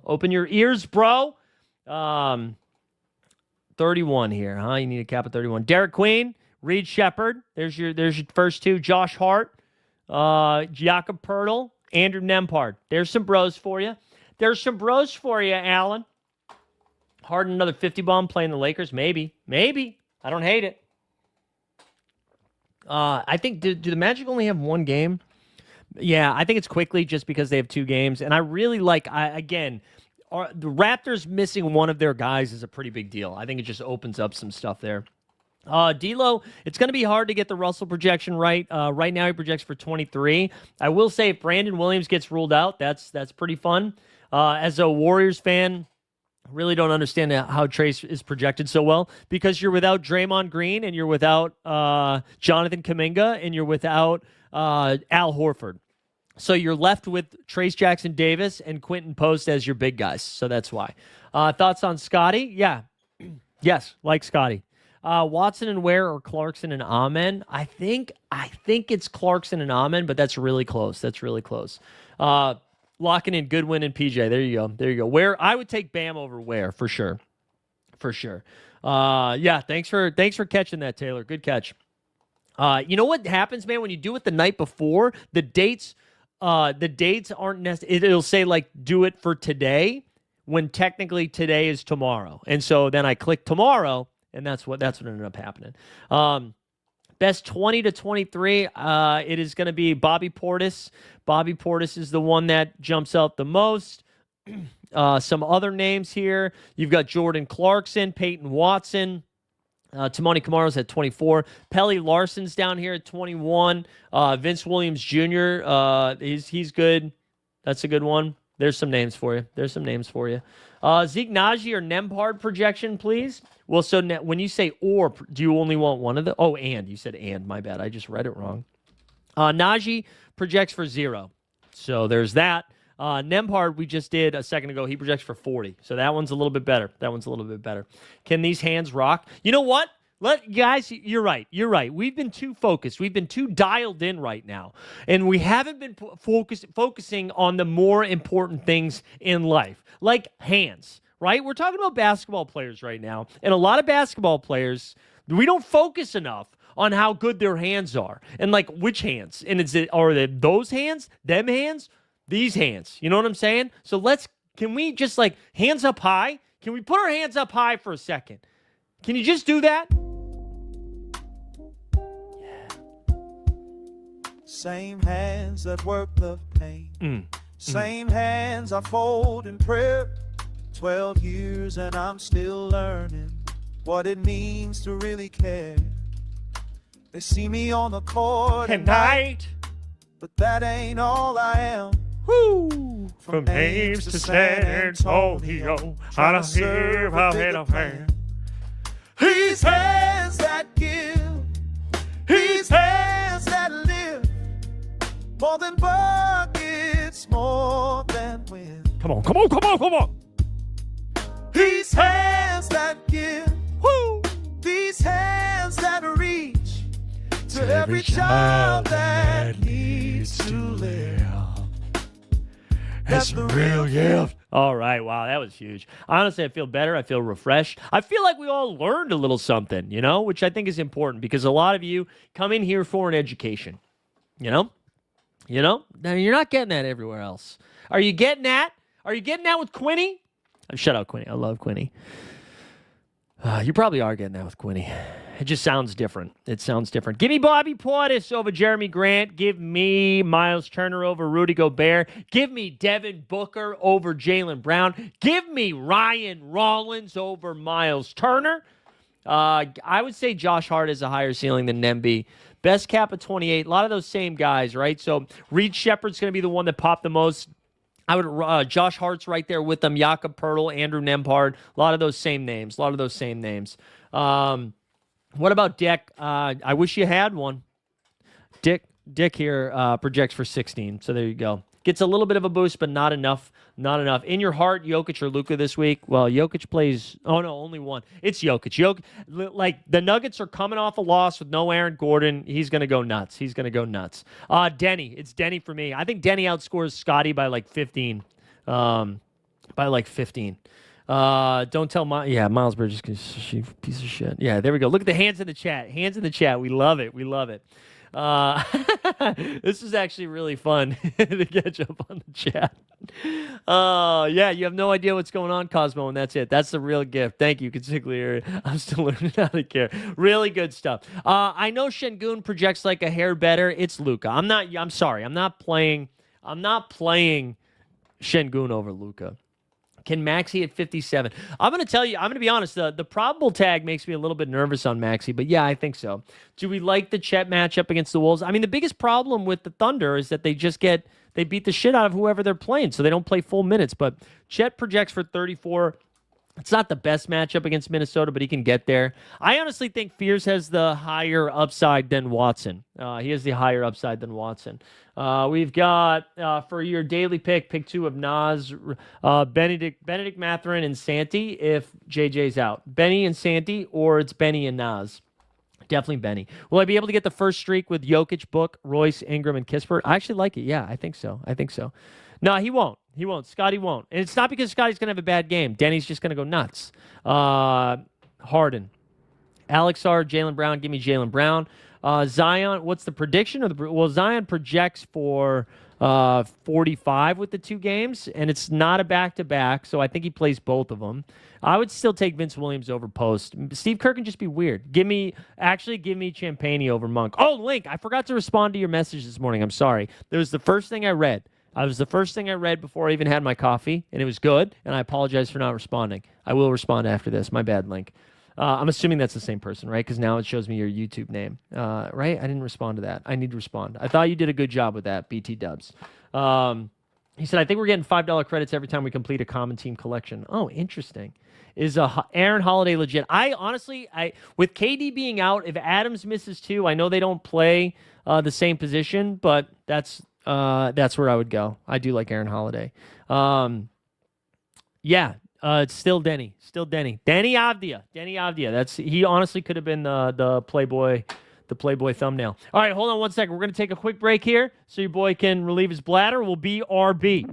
31 here, huh? You need a cap of 31. Derek Queen, Reed Shepard. There's your first 2. Josh Hart, Jakob Pertl, Andrew Nembhard. There's some bros for you. Alan. Harden another 50 bomb playing the Lakers. Maybe. I don't hate it. I think, do the Magic only have 1 game? Yeah, I think it's quickly just because they have 2 games. And I really the Raptors missing one of their guys is a pretty big deal. I think it just opens up some stuff there. D'Lo, it's going to be hard to get the Russell projection right. Right now he projects for 23. I will say if Brandon Williams gets ruled out, that's pretty fun. As a Warriors fan, really don't understand how Trace is projected so well because you're without Draymond Green and you're without Jonathan Kuminga and you're without Al Horford. So you're left with Trace Jackson Davis and Quentin Post as your big guys. So that's why. Thoughts on Scotty? Yeah. Yes, like Scotty. Watson and Ware or Clarkson and Amen? I think it's Clarkson and Amen, but that's really close. Locking in Goodwin and PJ. There you go. Where I would take Bam over Ware for sure. Yeah. Thanks for catching that, Taylor. Good catch. You know what happens, man? When you do it the night before, the dates aren't necessary. It'll say do it for today when technically today is tomorrow. And so then I click tomorrow, and that's what ended up happening. Best 20 to 23, it is going to be Bobby Portis. Bobby Portis is the one that jumps out the most. Some other names here. You've got Jordan Clarkson, Peyton Watson. Timoni Kamaro's at 24. Pelly Larson's down here at 21. Vince Williams Jr., he's good. That's a good one. There's some names for you. Zeke Naji or Nembhard projection, please. Well, so when you say or, do you only want one of the? Oh, and. You said and. My bad. I just read it wrong. Naji projects for 0. So there's that. Nembhard, we just did a second ago. He projects for 40. So that one's a little bit better. Can these hands rock? You know what? Guys, you're right. We've been too focused. We've been too dialed in right now. And we haven't been focusing on the more important things in life, like hands, right? We're talking about basketball players right now. And a lot of basketball players, we don't focus enough on how good their hands are. And like which hands? And are they those hands, them hands, these hands? You know what I'm saying? So can we just like hands up high? Can we put our hands up high for a second? Can you just do that? Same hands that work the pain. Same hands I fold in prayer. 12 years and I'm still learning what it means to really care. They see me on the court at night, but that ain't all I am. Woo! From Ames to San Antonio, I don't serve a bit of hand. These hands that give, these hands that live, more than buckets, more than wind. Come on. These hands that give, woo! These hands that reach to every child that needs to live. That's the real gift. All right. Wow, that was huge. Honestly, I feel better. I feel refreshed. I feel like we all learned a little something, which I think is important because a lot of you come in here for an education, Now, you're not getting that everywhere else. Are you getting that? Are you getting that with Quinny? Shut out, Quinny. I love Quinny. You probably are getting that with Quinny. It just sounds different. Give me Bobby Portis over Jeremy Grant. Give me Miles Turner over Rudy Gobert. Give me Devin Booker over Jaylen Brown. Give me Ryan Rollins over Miles Turner. I would say Josh Hart has a higher ceiling than Nemby. Best cap of 28. A lot of those same guys, right? So Reed Shepherd's going to be the one that popped the most. I would Josh Hart's right there with them. Jakob Pertl, Andrew Nembhard. A lot of those same names. What about Dick? I wish you had one. Dick here projects for 16. So there you go. Gets a little bit of a boost, but not enough. In your heart, Jokic or Luka this week? Well, Jokic plays. Oh no, only one. It's Jokic. Like the Nuggets are coming off a loss with no Aaron Gordon. He's gonna go nuts. Denny. It's Denny for me. I think Denny outscores Scotty by like 15. Don't tell Miles Bridges because she's a piece of shit. Yeah, there we go. Look at the hands in the chat. We love it. This is actually really fun to catch up on the chat. You have no idea what's going on, Cosmo, and that's it. That's the real gift. Thank you, Consigliere. I'm still learning how to care. Really good stuff. I know Şengün projects like a hair better. It's Luka. I'm sorry. I'm not playing Şengün over Luka. Can Maxey at 57? I'm going to be honest, the probable tag makes me a little bit nervous on Maxey, but yeah, I think so. Do we like the Chet matchup against the Wolves? I mean, the biggest problem with the Thunder is that they beat the shit out of whoever they're playing, so they don't play full minutes, but Chet projects for 34. It's not the best matchup against Minnesota, but he can get there. I honestly think Fears has the higher upside than Watson. He has the higher upside than Watson. We've got, for your daily pick 2 of Nas, Benedict Mathurin, and Santi if JJ's out. Benny and Santi, or it's Benny and Nas. Definitely Benny. Will I be able to get the first streak with Jokic, Book, Royce, Ingram, and Kispert? I actually like it. Yeah, I think so. No, he won't. Scotty won't. And it's not because Scotty's going to have a bad game. Denny's just going to go nuts. Harden. Alex R., Jaylen Brown. Give me Jaylen Brown. Zion, what's the prediction? Zion projects for 45 with the 2 games, and it's not a back-to-back, so I think he plays both of them. I would still take Vince Williams over Post. Steve Kerr can just be weird. Give me Champagny over Monk. Oh, Link, I forgot to respond to your message this morning. I'm sorry. That was the first thing I read. Before I even had my coffee, and it was good, and I apologize for not responding. I will respond after this. My bad, Link. I'm assuming that's the same person, right? Because now it shows me your YouTube name, right? I didn't respond to that. I need to respond. I thought you did a good job with that, BT Dubs. He said, I think we're getting $5 credits every time we complete a common team collection. Oh, interesting. Is Aaron Holiday legit? With KD being out, if Adams misses 2, I know they don't play the same position, but that's That's where I would go. I do like Aaron Holiday. Yeah, it's still Denny. Still Denny. Denny Avdia. Denny Avdia. He honestly could have been the Playboy thumbnail. All right, hold on one second. We're gonna take a quick break here so your boy can relieve his bladder. We'll be RB.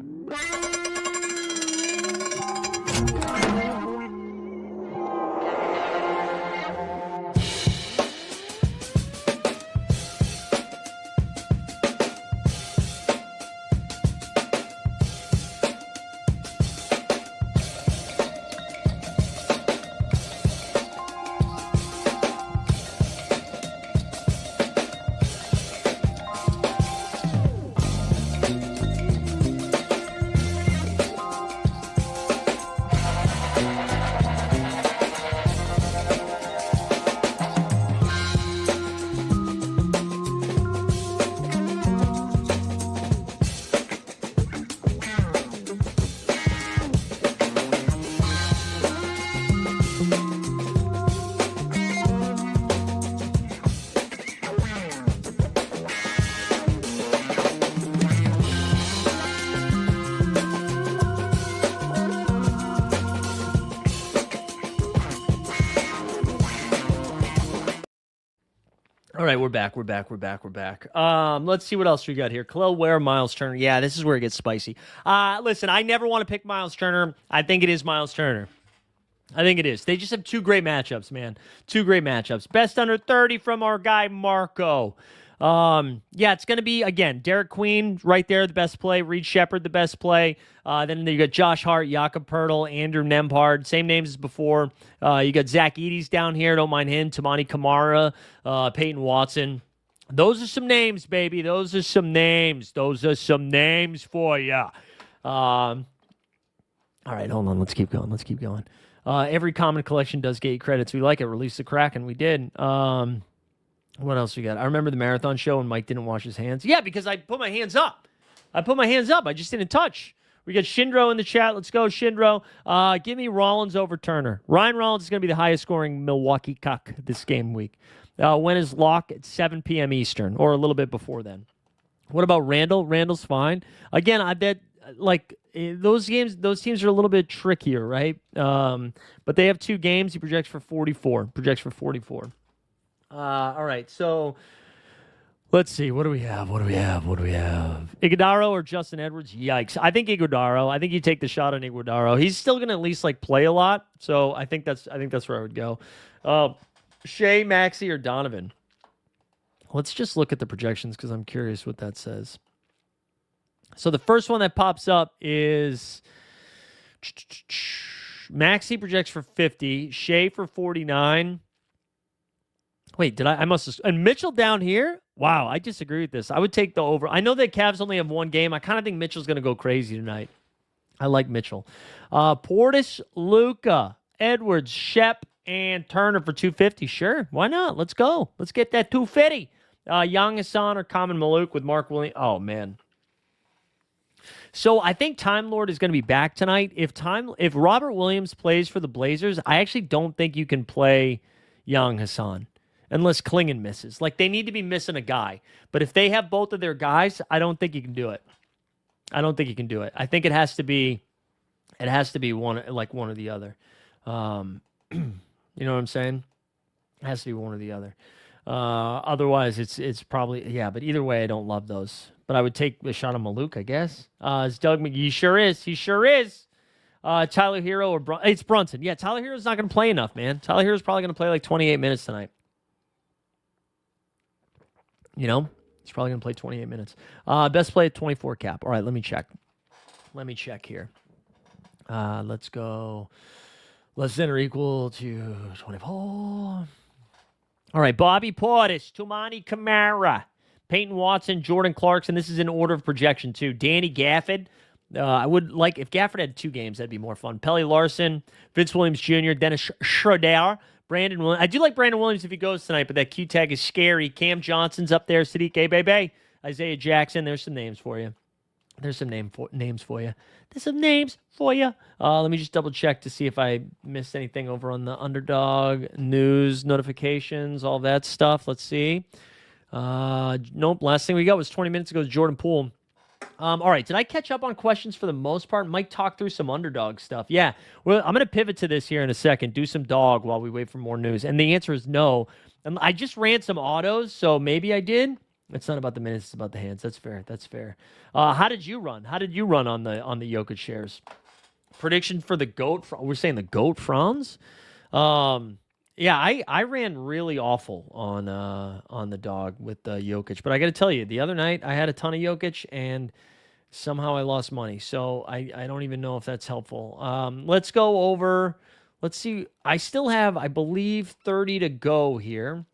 All right, we're back. Let's see what else we got here. Khalil Ware, Miles Turner. Yeah, this is where it gets spicy. Listen, I never want to pick Miles Turner. I think it is Miles Turner. I think it is. They just have two great matchups, man. Two great matchups. Best under 30 from our guy, Marco. Yeah, it's going to be, again, Derek Queen right there, the best play. Reed Shepard, the best play. Then you got Josh Hart, Jakob Pertl, Andrew Nembhard. Same names as before. You got Zach Edey's down here. Don't mind him. Tamani Kamara, Peyton Watson. Those are some names, baby. Those are some names for you. All right, hold on. Let's keep going. Every common collection does get you credits. We like it. Release the Kraken. We did. What else we got? I remember the marathon show when Mike didn't wash his hands. Yeah, because I put my hands up. I just didn't touch. We got Shindro in the chat. Let's go, Shindro. Give me Rollins over Turner. Ryan Rollins is going to be the highest scoring Milwaukee Cuck this game week. When is lock? At 7 p.m. Eastern, or a little bit before then. What about Randall? Randall's fine. Again, I bet those teams are a little bit trickier, right? But they have two games. He projects for 44. All right, so let's see. What do we have? Iguodaro or Justin Edwards? Yikes. I think Iguodaro. I think you take the shot on Iguodaro. He's still going to at least play a lot, so I think that's where I would go. Shea, Maxey, or Donovan? Let's just look at the projections because I'm curious what that says. So the first one that pops up is Maxey projects for 50, Shea for 49. Wait, I must have... And Mitchell down here? Wow, I disagree with this. I would take the over. I know that Cavs only have one game. I kind of think Mitchell's going to go crazy tonight. I like Mitchell. Portis, Luka, Edwards, Shep, and Turner for 250. Sure, why not? Let's go. Let's get that 250. Young Hassan or Common Maluk with Mark Williams. Oh, man. So I think Time Lord is going to be back tonight. If Robert Williams plays for the Blazers, I actually don't think you can play Young Hassan. Unless Klingon misses. They need to be missing a guy. But if they have both of their guys, I don't think you can do it. I think it has to be one or the other. You know what I'm saying? It has to be one or the other. Otherwise, it's probably, yeah, but either way, I don't love those. But I would take a shot on Maluk, I guess. It's Doug McGee. He sure is. Tyler Hero or it's Brunson. Yeah, Tyler Hero's not going to play enough, man. Tyler Hero's probably going to play 28 minutes tonight. You know, he's probably going to play 28 minutes. Best play at 24 cap. All right, let me check here. Let's go. Less than or equal to 24. All right, Bobby Portis, Tumani Kamara, Peyton Watson, Jordan Clarkson. This is in order of projection, too. Danny Gafford. I would like, if Gafford had 2 games, that'd be more fun. Pelly Larson, Vince Williams Jr., Dennis Schroeder, Brandon Williams. I do like Brandon Williams if he goes tonight, but that Q tag is scary. Cam Johnson's up there. Sadiq Bebe, Isaiah Jackson. There's some names for you. Let me just double check to see if I missed anything over on the Underdog news notifications, all that stuff. Let's see. Nope. Last thing we got was 20 minutes ago. Jordan Poole. All right, did I catch up on questions for the most part? Mike talked through some underdog stuff. Yeah, well, I'm going to pivot to this here in a second, do some dog while we wait for more news. And the answer is no. I just ran some autos, so maybe I did. It's not about the minutes, it's about the hands. That's fair. That's fair. How did you run? How did you run on the Jokic shares? Prediction for the GOAT. We're saying the GOAT Franz? Yeah, I ran really awful on the dog with Jokic. But I got to tell you, the other night I had a ton of Jokic, and somehow I lost money. So I don't even know if that's helpful. Let's go over. Let's see. I still have, I believe, 30 to go here.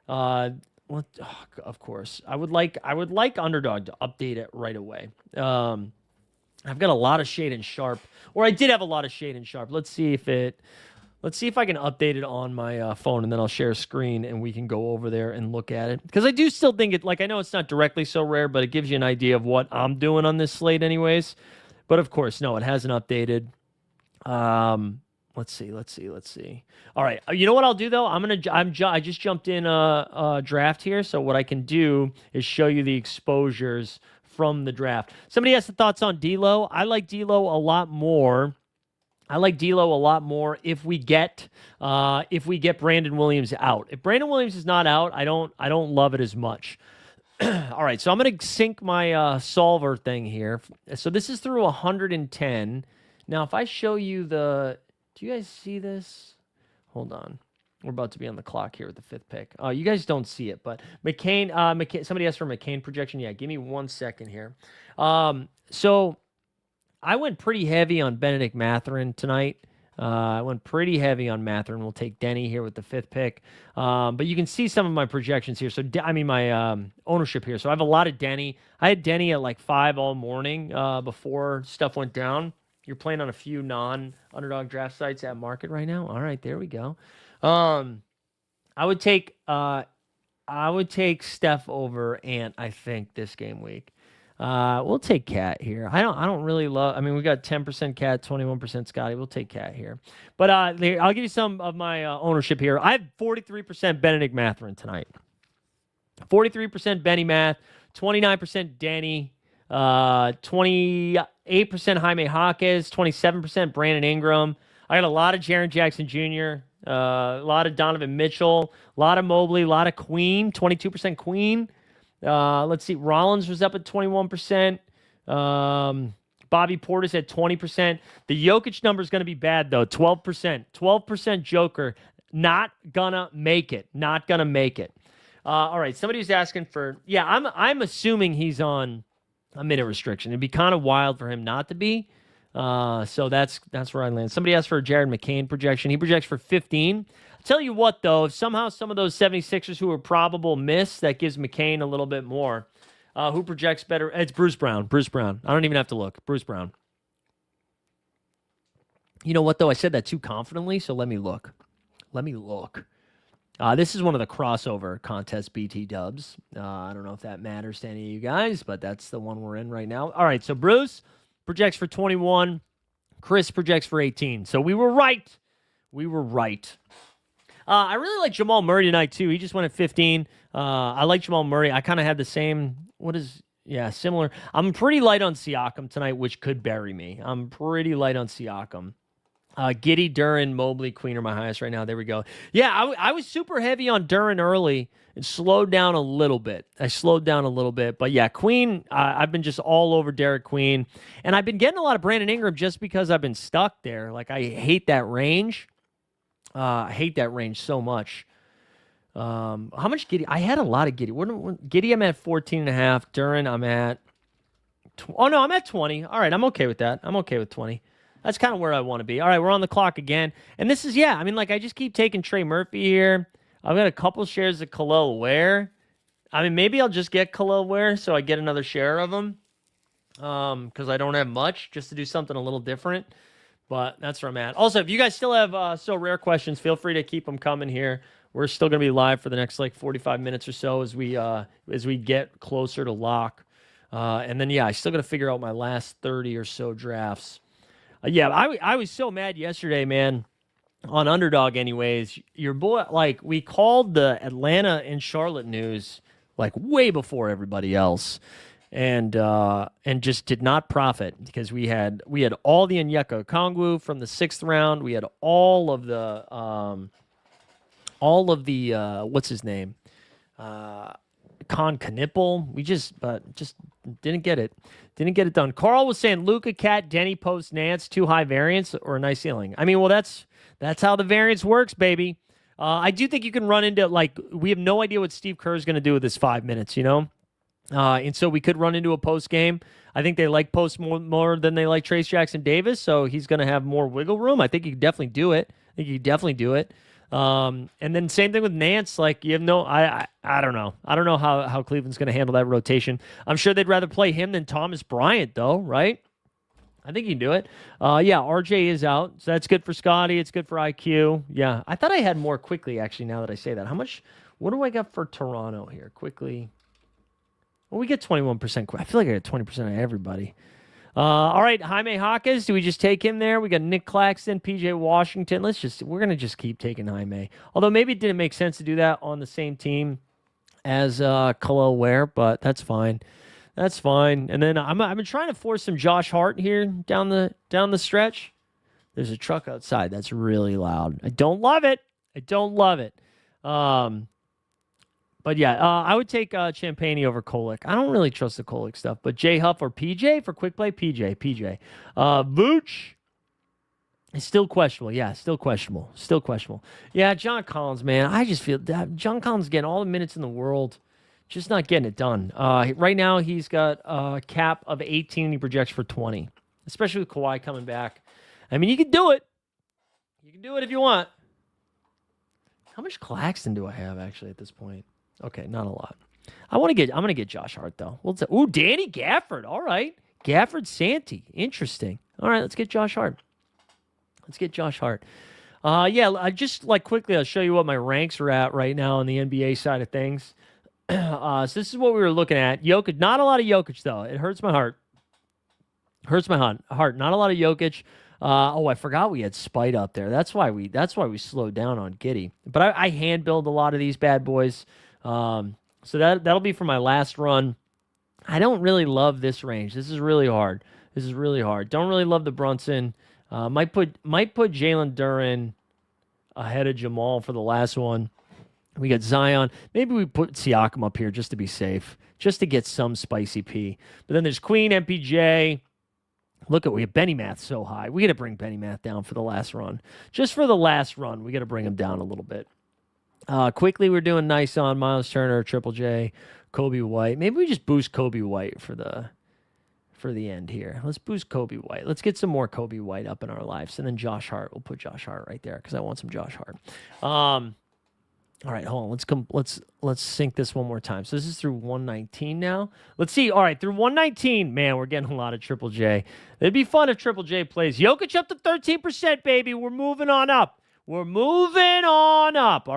Of course, I would like Underdog to update it right away. I've got a lot of shade and sharp, or I did have a lot of shade and sharp. Let's see if I can update it on my phone, and then I'll share a screen and we can go over there and look at it. Because I do still think it, like, I know it's not directly so rare, but it gives you an idea of what I'm doing on this slate anyways. But of course, no, it hasn't updated. Let's see. All right. You know what I'll do though? I just jumped in a draft here. So what I can do is show you the exposures from the draft. Somebody has the thoughts on D'Lo. I like D'Lo a lot more. If we get Brandon Williams out. If Brandon Williams is not out, I don't love it as much. All right, so I'm going to sync my solver thing here. So this is through 110. Now, if I show you do you guys see this? Hold on. We're about to be on the clock here with the fifth pick. You guys don't see it, but McCain, somebody asked for McCain projection. Yeah, give me 1 second here. So I went pretty heavy on Benedict Mathurin tonight. I went pretty heavy on Mathurin. We'll take Denny here with the fifth pick. But you can see some of my projections here. So, my ownership here. So I have a lot of Denny. I had Denny at like 5 all morning before stuff went down. You're playing on a few non-underdog draft sites at market right now. All right, there we go. I would take Steph over Ant, I think, this game week. We'll take Cat here. I don't really love. I mean, we got 10% Cat, 21% Scotty. We'll take Cat here. But I'll give you some of my ownership here. I have 43% Benedict Mathurin tonight. 43% Benny Math, 29% Denny, 28% Jaime Jaquez, 27% Brandon Ingram. I got a lot of Jaren Jackson Jr., a lot of Donovan Mitchell, a lot of Mobley, a lot of Queen, 22% Queen. Let's see. Rollins was up at 21%. Bobby Portis at 20%. The Jokic number is going to be bad, though. 12%. 12% Joker. Not gonna make it. All right. Somebody was asking for. Yeah, I'm assuming he's on a minute restriction. It'd be kind of wild for him not to be. So that's where I land. Somebody asked for a Jared McCain projection. He projects for 15. I'll tell you what, though, if somehow some of those 76ers who are probable miss, that gives McCain a little bit more. Who projects better? It's Bruce Brown. I don't even have to look. Bruce Brown. You know what, though? I said that too confidently, so let me look. This is one of the crossover contest BT dubs. I don't know if that matters to any of you guys, but that's the one we're in right now. All right, so Bruce projects for 21. Chris projects for 18. So we were right. I really like Jamal Murray tonight, too. He just went at 15. I like Jamal Murray. I kind of had the same, similar. I'm pretty light on Siakam tonight, which could bury me. I'm pretty light on Siakam. Giddey, Duran, Mobley, Queen are my highest right now. There we go. Yeah, I was super heavy on Duran early and slowed down a little bit. But yeah, Queen, I've been just all over Derek Queen. And I've been getting a lot of Brandon Ingram just because I've been stuck there. Like, I hate that range. I hate that range so much. How much Giddey? I had a lot of Giddey. Giddey, I'm at 14.5. Duran, I'm at... I'm at 20. All right, I'm okay with that. I'm okay with 20. That's kind of where I want to be. All right, we're on the clock again. And this is, I just keep taking Trey Murphy here. I've got a couple shares of Khalil Ware. Maybe I'll just get Khalil Ware so I get another share of him because I don't have much, just to do something a little different. But that's where I'm at. Also, if you guys still have So Rare questions, feel free to keep them coming here. We're still going to be live for the next 45 minutes or so as we get closer to lock. And then, I still got to figure out my last 30 or so drafts. I was so mad yesterday, man, on Underdog anyways. Your boy, we called the Atlanta and Charlotte news, way before everybody else. and just did not profit because we had all the Onyeka Okongwu from the 6th round. We had all of the what's his name, Con Knipple. We just didn't get it. Didn't get it done. Carl was saying Luca, Cat, Denny, Post, Nance, too high variance or a nice ceiling. I mean, well, that's how the variance works, baby. I do think you can run into, like, we have no idea what Steve Kerr is going to do with his 5 minutes, you know? And so we could run into a post game. I think they like Post more than they like Trace Jackson Davis, so he's going to have more wiggle room. I think he could definitely do it. And then same thing with Nance. Like, you have no, I don't know. I don't know how Cleveland's going to handle that rotation. I'm sure they'd rather play him than Thomas Bryant, though, right? I think he can do it. Yeah, RJ is out, so that's good for Scotty. It's good for IQ. Yeah, I thought I had more quickly, actually, now that I say that. What do I got for Toronto here? Quickly. Well, we get 21%. I feel like I got 20% of everybody. All right, Jaime Jaquez. Do we just take him there? We got Nick Claxton, PJ Washington. We're going to just keep taking Jaime. Although maybe it didn't make sense to do that on the same team as Khalil Ware, but that's fine. That's fine. And then I've been trying to force some Josh Hart here down the stretch. There's a truck outside that's really loud. I don't love it. But yeah, I would take Champagne over Kolick. I don't really trust the Kolick stuff. But J Huff or PJ for quick play? PJ. Vooch is still questionable. Yeah, still questionable. Yeah, John Collins, man. I just feel that John Collins getting all the minutes in the world. Just not getting it done. Right now, he's got a cap of 18. He projects for 20, especially with Kawhi coming back. I mean, you can do it. You can do it if you want. How much Claxton do I have, actually, at this point? Okay, not a lot. I'm going to get Josh Hart, though. Ooh, Danny Gafford. All right. Gafford Santee. Interesting. All right, let's get Josh Hart. Yeah, I just, like, quickly, I'll show you what my ranks are at right now on the NBA side of things. So this is what we were looking at. Jokic, not a lot of Jokic, though. It hurts my heart. Not a lot of Jokic. I forgot we had Spite up there. That's why we slowed down on Giddey. But I hand build a lot of these bad boys. So that'll be for my last run. I don't really love this range. This is really hard. Don't really love the Brunson. Might put Jalen Duren ahead of Jamal for the last one. We got Zion. Maybe we put Siakam up here just to be safe, just to get some spicy P. But then there's Queen, MPJ. Look at, we have Benny Math so high. We got to bring Benny Math down for the last run. Just for the last run, we got to bring him down a little bit. Quickly, we're doing nice on Miles Turner, Triple J, Kobe White. Maybe we just boost Kobe White for the end here. Let's boost Kobe White. Let's get some more Kobe White up in our lives. And then Josh Hart. We'll put Josh Hart right there because I want some Josh Hart. All right, hold on. Let's sync this one more time. So this is through 119 now. Let's see. All right, through 119, man, we're getting a lot of Triple J. It'd be fun if Triple J plays. Jokic up to 13%, baby. We're moving on up. All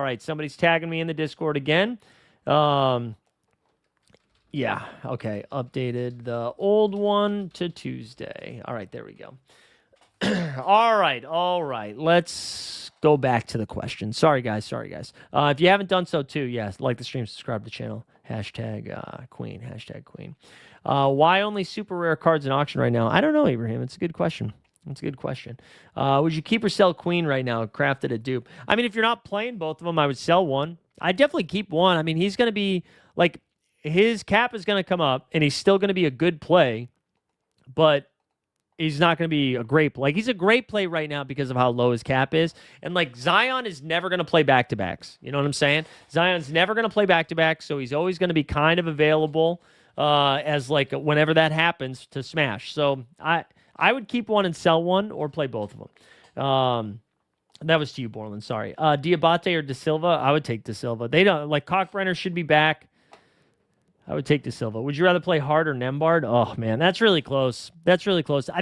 right, somebody's tagging me in the Discord again. Yeah, okay. Updated the old one to Tuesday. All right, there we go. All right. Let's go back to the question. Sorry, guys. If you haven't done so too, yes, like the stream, subscribe to the channel. #Queen. Why only super rare cards in auction right now? I don't know, Ibrahim. It's a good question. Would you keep or sell Queen right now? Crafted a dupe. I mean, if you're not playing both of them, I would sell one. I'd definitely keep one. I mean, he's going to be, like, his cap is going to come up, and he's still going to be a good play, but he's not going to be a great play. Like, he's a great play right now because of how low his cap is. And, like, Zion is never going to play back-to-backs. You know what I'm saying? Zion's never going to play back-to-backs, so he's always going to be kind of available as, like, whenever that happens to smash. So I would keep one and sell one or play both of them. That was to you, Borland. Sorry. Diabate or De Silva? I would take De Silva. They don't, like, Cockbrenner should be back. I would take De Silva. Would you rather play Hart or Nembhard? Oh, man, that's really close. I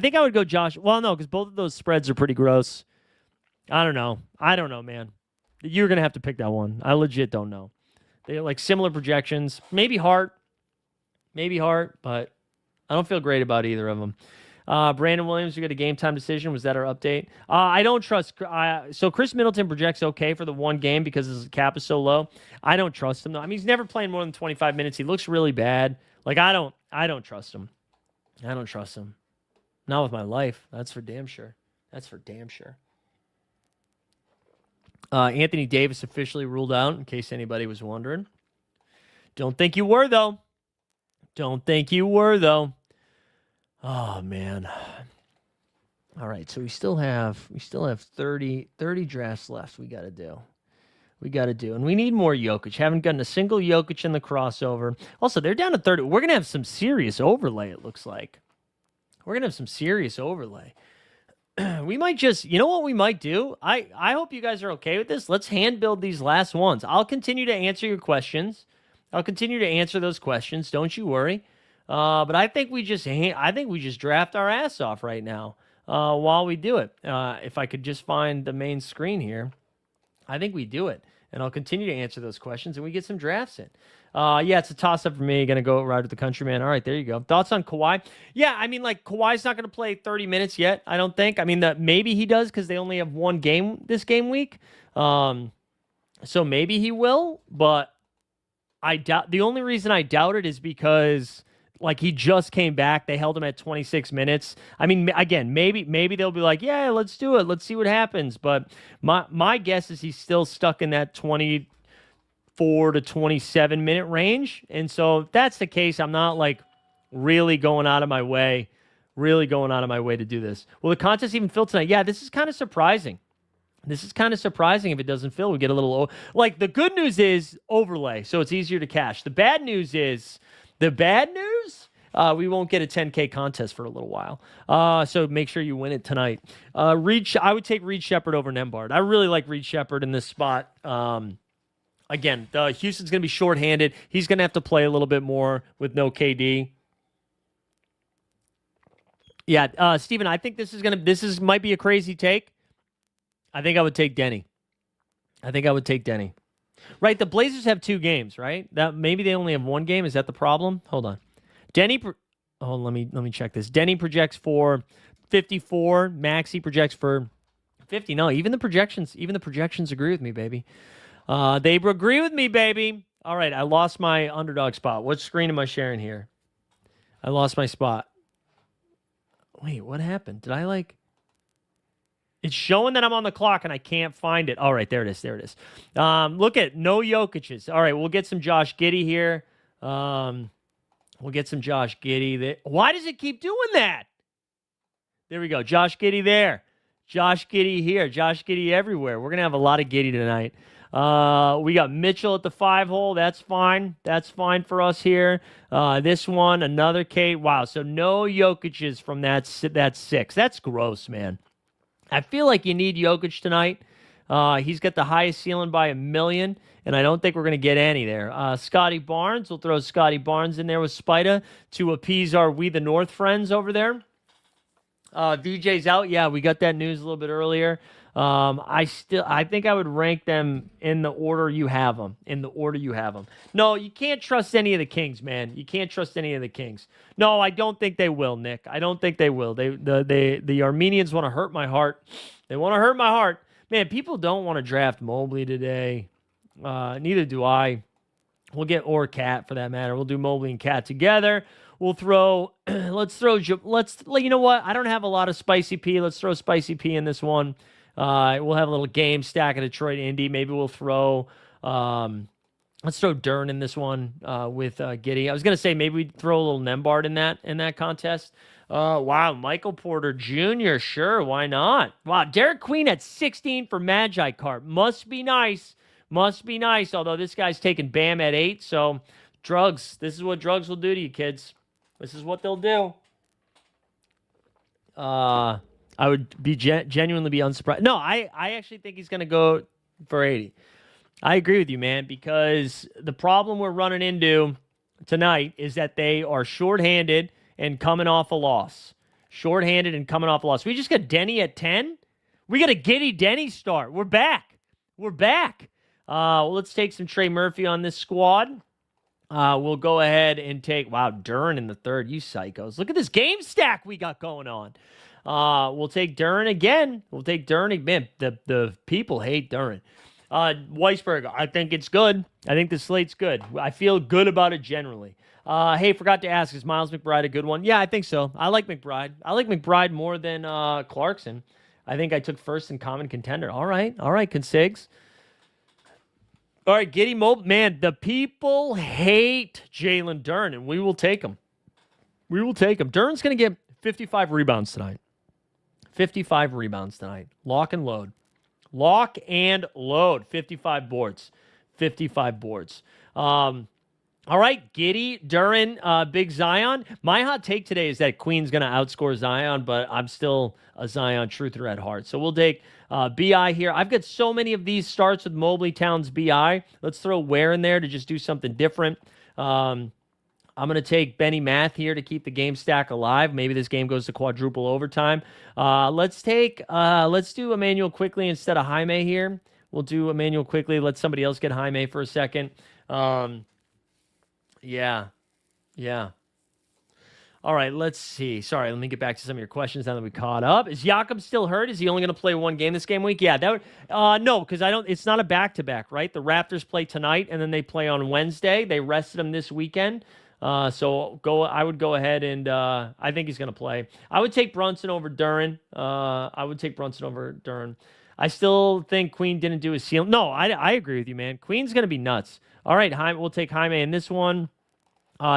think I would go Josh. Well, no, because both of those spreads are pretty gross. I don't know, man. You're going to have to pick that one. I legit don't know. They're, like, similar projections. Maybe Hart, but I don't feel great about either of them. Brandon Williams, we got a game time decision. Was that our update? I don't trust. So Chris Middleton projects okay for the one game because his cap is so low. I don't trust him though. I mean, he's never playing more than 25 minutes. He looks really bad. Like I don't I don't trust him. I don't trust him. Not with my life. That's for damn sure. That's for damn sure. Anthony Davis officially ruled out, in case anybody was wondering. Don't think you were, though. Don't think you were, though. Oh, man. All right, so we still have 30 drafts left we got to do. And we need more Jokic. Haven't gotten a single Jokic in the crossover. Also, they're down to 30. We're going to have some serious overlay, it looks like. We're going to have some serious overlay. We might just, you know what we might do? I hope you guys are okay with this. Let's hand build these last ones. I'll continue to answer your questions. I'll continue to answer those questions. Don't you worry. But I think we just draft our ass off right now while we do it. If I could just find the main screen here, I think we do it. And I'll continue to answer those questions and we get some drafts in. Yeah, it's a toss-up for me. Going to go right with the countryman. All right, there you go. Thoughts on Kawhi? Yeah, I mean, like, Kawhi's not going to play 30 minutes yet, I don't think. I mean, maybe he does because they only have one game this game week. So maybe he will, but I doubt. The only reason I doubt it is because, like, he just came back. They held him at 26 minutes. I mean, again, maybe they'll be like, yeah, let's do it. Let's see what happens. But my guess is he's still stuck in that 24 to 27 minute range. And so if that's the case, I'm not like really going out of my way to do this. Will the contest even fill tonight? Yeah, this is kind of surprising. If it doesn't fill. We get a little, like, the good news is overlay, so it's easier to cash. The bad news, we won't get a 10K contest for a little while. So make sure you win it tonight. I would take Reed Shepherd over Nembhard. I really like Reed Shepherd in this spot. Again, Houston's going to be shorthanded. He's going to have to play a little bit more with no KD. Yeah, Steven, I think this might be a crazy take. I think I would take Denny. Right, the Blazers have 2 games, right? That maybe they only have 1 game. Is that the problem? Hold on. Let me check this. Denny projects for 54. Maxey projects for 50. No, even the projections agree with me, baby. They agree with me, baby. All right, I lost my underdog spot. What screen am I sharing here? I lost my spot. Wait, what happened? Did I like... It's showing that I'm on the clock and I can't find it. All right, there it is. Look at no Jokic's. All right, we'll get some Josh Giddey here. Why does it keep doing that? There we go. Josh Giddey there. Josh Giddey here. Josh Giddey everywhere. We're going to have a lot of Giddey tonight. We got Mitchell at the 5 hole. That's fine. That's fine for us here. This one, another Kate. Wow, so no Jokic's from that 6. That's gross, man. I feel like you need Jokic tonight. He's got the highest ceiling by 1 million, and I don't think we're going to get any there. Scotty Barnes, we'll throw Scotty Barnes in there with Spida to appease our We the North friends over there. VJ's out. Yeah, we got that news a little bit earlier. I think I would rank them in the order you have them. No, you can't trust any of the Kings, man. You can't trust any of the Kings. No, I don't think they will, Nick. I don't think they will. The Armenians want to hurt my heart. They want to hurt my heart. Man, people don't want to draft Mobley today. Neither do I. Or Cat for that matter. We'll do Mobley and Cat together. We'll throw, you know what? I don't have a lot of Spicy P. Let's throw Spicy P in this one. We'll have a little game stack of Detroit Indy. Maybe we'll throw, let's throw Dern in this one with Giddey. I was going to say maybe we'd throw a little Nembhard in that contest. Wow, Michael Porter Jr., sure, why not? Wow, Derek Queen at 16 for Magi Cart. Must be nice, although this guy's taking Bam at 8, so drugs. This is what drugs will do to you, kids. This is what they'll do. I would be genuinely be unsurprised. No, I actually think he's going to go for 80. I agree with you, man, because the problem we're running into tonight is that they are shorthanded and coming off a loss. We just got Denny at 10. We got a Giddey Denny start. We're back. Let's take some Trey Murphy on this squad. We'll go ahead and take, Duren in the 3rd. You psychos. Look at this game stack we got going on. We'll take Duren again. Man, the people hate Duren. Weisberg, I think it's good. I think the slate's good. I feel good about it generally. Hey, forgot to ask, is Miles McBride a good one? Yeah, I think so. I like McBride. I like McBride more than Clarkson. I think I took first in common contender. All right, consigs. All right, Giddy Mobile. Man, the people hate Jalen Duren, and we will take him. We will take him. Duren's going to get 55 rebounds tonight. 55 rebounds tonight. Lock and load. Lock and load. 55 boards. 55 boards. All right, Giddy, Duren, Big Zion. My hot take today is that Queen's going to outscore Zion, but I'm still a Zion truther at heart. So we'll take BI here. I've got so many of these starts with Mobley Towns BI. Let's throw Ware in there to just do something different. I'm going to take Benny Math here to keep the game stack alive. Maybe this game goes to quadruple overtime. Let's do Emmanuel quickly instead of Jaime here. We'll do Emmanuel quickly. Let somebody else get Jaime for a second. Yeah. All right, let's see. Sorry, let me get back to some of your questions now that we caught up. Is Jakob still hurt? Is he only going to play one game this game week? Yeah, no, because it's not a back-to-back, right? The Raptors play tonight, and then they play on Wednesday. They rested him this weekend. I would go ahead and I think he's going to play. I would take Brunson over Duren. I still think Queen didn't do his ceiling. No, I agree with you, man. Queen's going to be nuts. All right, we'll take Jaime in this one.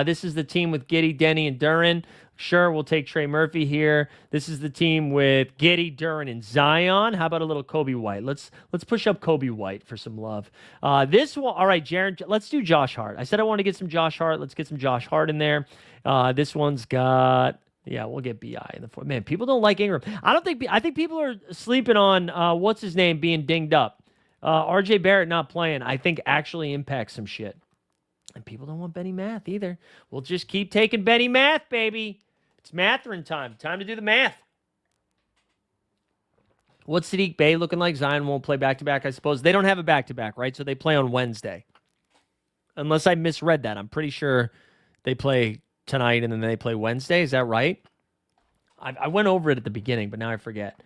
This is the team with Giddy, Denny, and Duren. Sure, we'll take Trey Murphy here. This is the team with Giddy, Duren, and Zion. How about a little Kobe White? Let's push up Kobe White for some love. This one, all right, Jaron. Let's do Josh Hart. I said I want to get some Josh Hart. Let's get some Josh Hart in there. This one's got. Yeah, we'll get BI in the fourth. Man, people don't like Ingram. I think people are sleeping on what's his name being dinged up. RJ Barrett not playing, I think actually impacts some shit. And people don't want Benny Math either. We'll just keep taking Benny Math, baby. It's Matherin time. Time to do the math. What's Sadiq Bey looking like? Zion won't play back-to-back, I suppose. They don't have a back-to-back, right? So they play on Wednesday. Unless I misread that. I'm pretty sure they play tonight and then they play Wednesday. Is that right? I went over it at the beginning, but now I forget.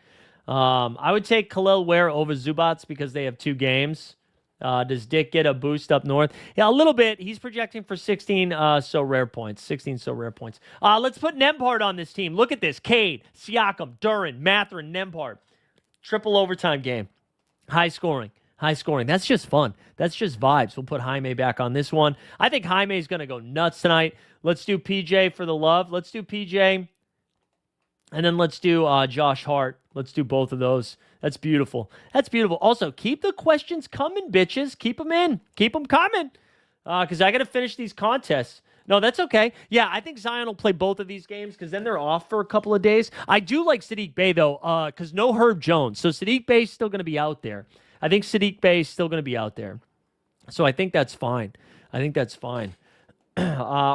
I would take Khalil Ware over Zubats because they have 2 games. Does Dick get a boost up north? Yeah, a little bit. He's projecting for 16 so rare points. 16 so rare points. Let's put Nembhard on this team. Look at this. Cade, Siakam, Duren, Matherin, Nembhard. Triple overtime game. High scoring. That's just fun. That's just vibes. We'll put Jaime back on this one. I think Jaime is going to go nuts tonight. Let's do PJ for the love. Let's do PJ. And then let's do Josh Hart. Let's do both of those. That's beautiful. Also, keep the questions coming, bitches. Keep them in. Keep them coming. Because I got to finish these contests. No, that's okay. Yeah, I think Zion will play both of these games because then they're off for a couple of days. I do like Sadiq Bey, though, because no Herb Jones. So Sadiq Bey's still going to be out there. I think Sadiq Bey's still going to be out there. So I think that's fine. All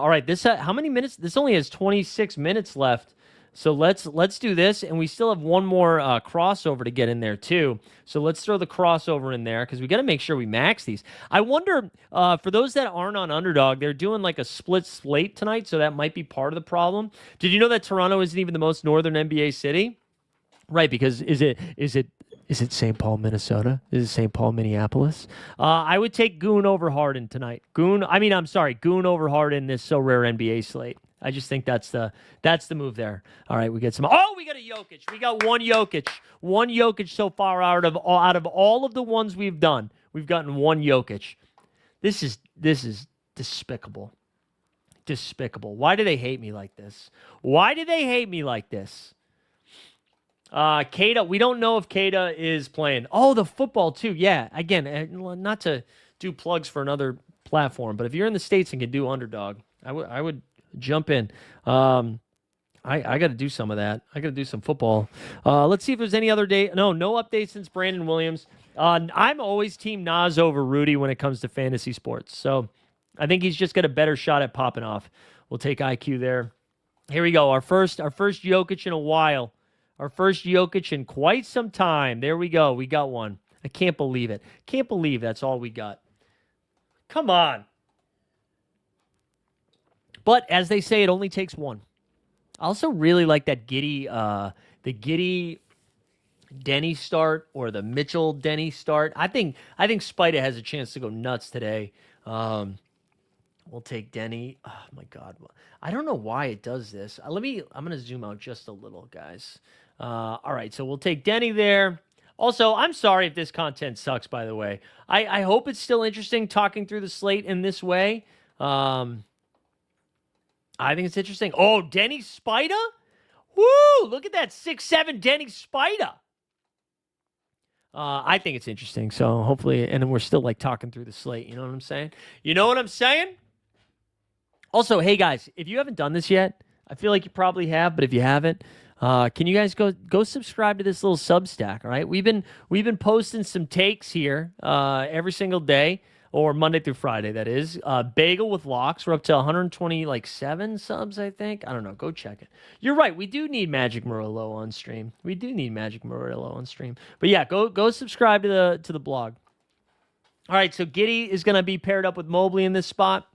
right, how many minutes? This only has 26 minutes left. So let's do this, and we still have one more crossover to get in there too. So let's throw the crossover in there because we got to make sure we max these. I wonder for those that aren't on Underdog, they're doing like a split slate tonight, so that might be part of the problem. Did you know that Toronto isn't even the most northern NBA city? Right, because is it St. Paul, Minnesota? Is it St. Paul, Minneapolis? I would take Goon over Harden tonight. Goon over Harden this so rare NBA slate. I just think that's the move there. All right, we get some. Oh, we got a Jokic. We got one Jokic. One Jokic so far out of all of the ones we've done. We've gotten one Jokic. This is despicable. Despicable. Why do they hate me like this? Keita, we don't know if Keita is playing. Oh, the football too. Yeah. Again, not to do plugs for another platform, but if you're in the States and can do Underdog, I would jump in. I got to do some of that. I got to do some football. Let's see if there's any other day. No updates since Brandon Williams. I'm always Team Nas over Rudy when it comes to fantasy sports. So I think he's just got a better shot at popping off. We'll take IQ there. Here we go. Our first Jokic in a while. Our first Jokic in quite some time. There we go. We got one. I can't believe it. Can't believe that's all we got. Come on. But as they say, it only takes one. I also really like that Giddy, the Giddy Denny start or the Mitchell Denny start. I think Spida has a chance to go nuts today. We'll take Denny. Oh my God, I don't know why it does this. I'm gonna zoom out just a little, guys. All right, so we'll take Denny there. Also, I'm sorry if this content sucks. By the way, I hope it's still interesting talking through the slate in this way. I think it's interesting. Oh, Denny Spida. Woo! Look at that 6'7" Denny Spida. I think it's interesting. So hopefully, and then we're still like talking through the slate. You know what I'm saying? You know what I'm saying? Also, hey guys, if you haven't done this yet, I feel like you probably have, but if you haven't, can you guys go subscribe to this little Substack? All right, we've been posting some takes here every single day, or Monday through Friday, that is. Bagel with Locks. We're up to 127 subs, I think. I don't know. Go check it. You're right. We do need Magic Murillo on stream. We do need Magic Murillo on stream. But yeah, go subscribe to the blog. All right, so Giddy is going to be paired up with Mobley in this spot.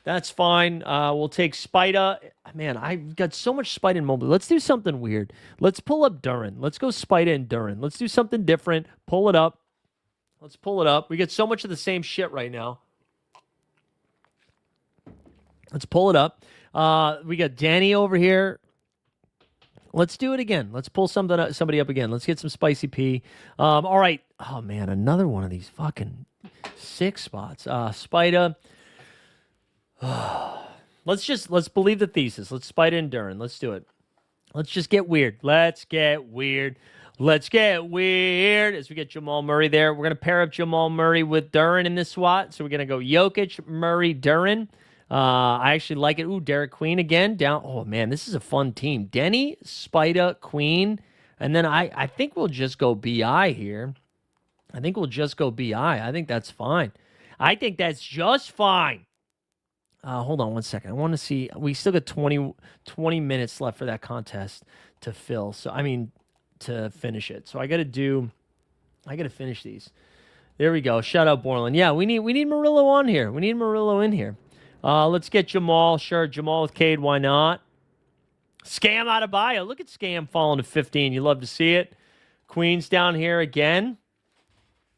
That's fine. We'll take Spida. Man, I've got so much Spida and Mobley. Let's do something weird. Let's pull up Duran. Let's go Spida and Duran. Let's do something different. Pull it up. Let's pull it up. We get so much of the same shit right now. Let's pull it up. We got Danny over here. Let's do it again. Let's pull somebody up again. Let's get some Spicy P. All right. Oh, man, another one of these fucking 6 spots. Spida. Let's believe the thesis. Let's Spida and Duran. Let's do it. Let's just get weird. Let's get weird. As we get Jamal Murray there. We're going to pair up Jamal Murray with Duran in this SWAT. So we're going to go Jokic, Murray, Duran. I actually like it. Ooh, Derek Queen again. Down. Oh, man, this is a fun team. Denny, Spida, Queen. And then I think we'll just go BI here. I think that's fine. I think that's just fine. Hold on one second. I want to see. We still got 20 minutes left for that contest to fill. So, to finish it. So I got to finish these. There we go. Shout out Borland. Yeah, we need Murillo on here. We need Murillo in here. Let's get Jamal. Sure, Jamal with Cade. Why not? Scam out of bio. Look at Scam falling to 15. You love to see it. Queen's down here again.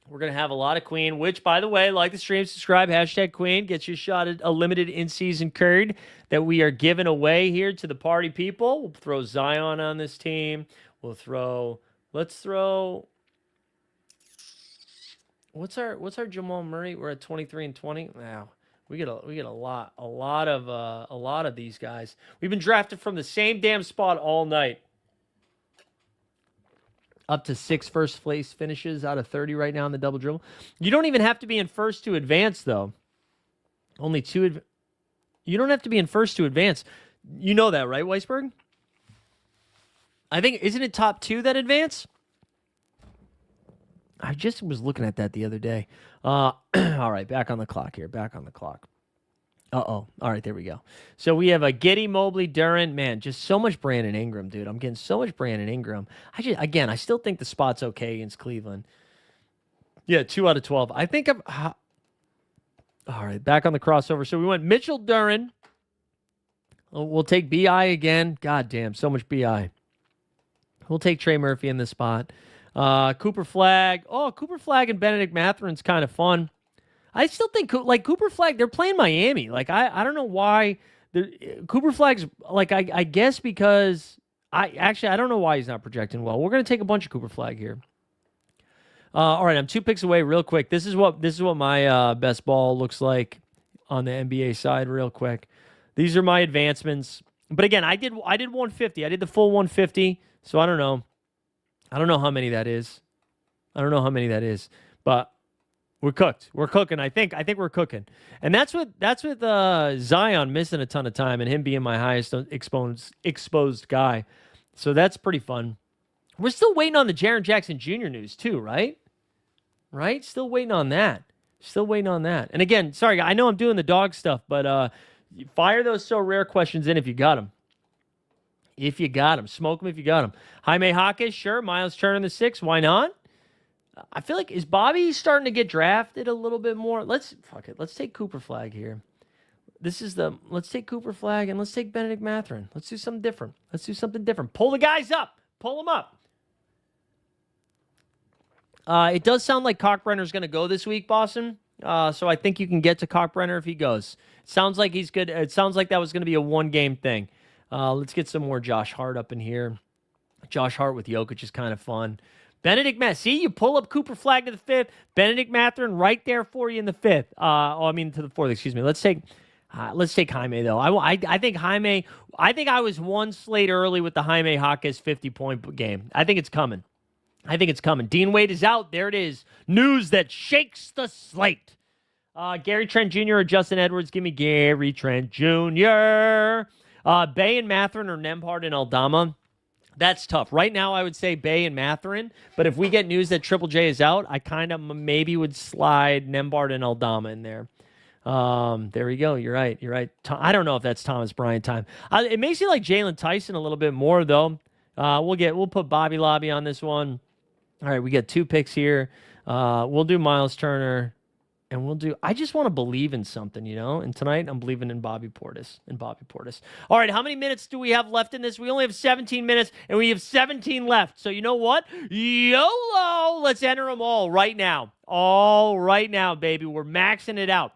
We're going to have a lot of Queen, which, by the way, like the stream, subscribe, #Queen, gets you a shot at a limited in-season card that we are giving away here to the party people. We'll throw Zion on this team. Let's throw, what's our Jamal Murray? We're at 23 and 20. Wow. We get a lot of these guys. We've been drafted from the same damn spot all night. Up to 6 first place finishes out of 30 right now in the double dribble. You don't even have to be in first to advance, though. Only 2. You don't have to be in first to advance. You know that, right, Weisberg? I think, isn't it top 2 that advance? I just was looking at that the other day. All right, back on the clock here. Uh-oh. All right, there we go. So we have a Giddey, Mobley, Duran. Man, just so much Brandon Ingram, dude. I'm getting so much Brandon Ingram. I still think the spot's okay against Cleveland. Yeah, 2 out of 12. I think I'm... all right, back on the crossover. So we went Mitchell, Duran. We'll take BI again. God damn, so much BI. We'll take Trey Murphy in this spot. Cooper Flag. Oh, Cooper Flag and Benedict Matherin's kind of fun. I still think, Cooper Flag, they're playing Miami. I don't know why. Cooper Flag's, I guess because, I don't know why he's not projecting well. We're going to take a bunch of Cooper Flag here. All right, I'm 2 picks away real quick. This is what my best ball looks like on the NBA side real quick. These are my advancements. But again, I did 150. I did the full 150, so I don't know. I don't know how many that is. But we're cooked. We're cooking. I think we're cooking. And that's with Zion missing a ton of time and him being my highest exposed guy. So that's pretty fun. We're still waiting on the Jaren Jackson Jr. news too, right? Right? Still waiting on that. And again, sorry, I know I'm doing the dog stuff, but fire those so rare questions in if you got them. Smoke them if you got them. Jaime Jaquez, sure. Miles Turner in the 6. Why not? I feel like, is Bobby starting to get drafted a little bit more? Let's take Cooper Flag here. Let's take Cooper Flag and let's take Benedict Mathurin. Let's do something different. Pull the guys up. Pull them up. It does sound like Cockbrenner's going to go this week, Boston. So I think you can get to Cockbrenner if he goes. Sounds like he's good. It sounds like that was going to be a one-game thing. Let's get some more Josh Hart up in here. Josh Hart with Jokic is kind of fun. Benedict Mathurin. See, you pull up Cooper Flag to the fifth. Benedict Mathurin right there for you in the fifth. To the fourth. Excuse me. Let's take Jaime though. I think Jaime. I think I was one slate early with the Jaime Jaquez 50-point game. I think it's coming. Dean Wade is out. There it is. News that shakes the slate. Gary Trent Jr. or Justin Edwards? Give me Gary Trent Jr. Bay and Mathurin or Nembhard and Aldama. That's tough. Right now, I would say Bay and Mathurin. But if we get news that Triple J is out, I kind of maybe would slide Nembhard and Aldama in there. There we go. You're right. I don't know if that's Thomas Bryant time. It makes you like Jalen Tyson a little bit more, though. We'll put Bobby Lobby on this one. All right, we got 2 picks here. We'll do Miles Turner. And I just want to believe in something, And tonight, I'm believing in Bobby Portis. All right, how many minutes do we have left in this? We only have 17 minutes, and we have 17 left. So you know what? YOLO! Let's enter them all right now. All right now, baby. We're maxing it out.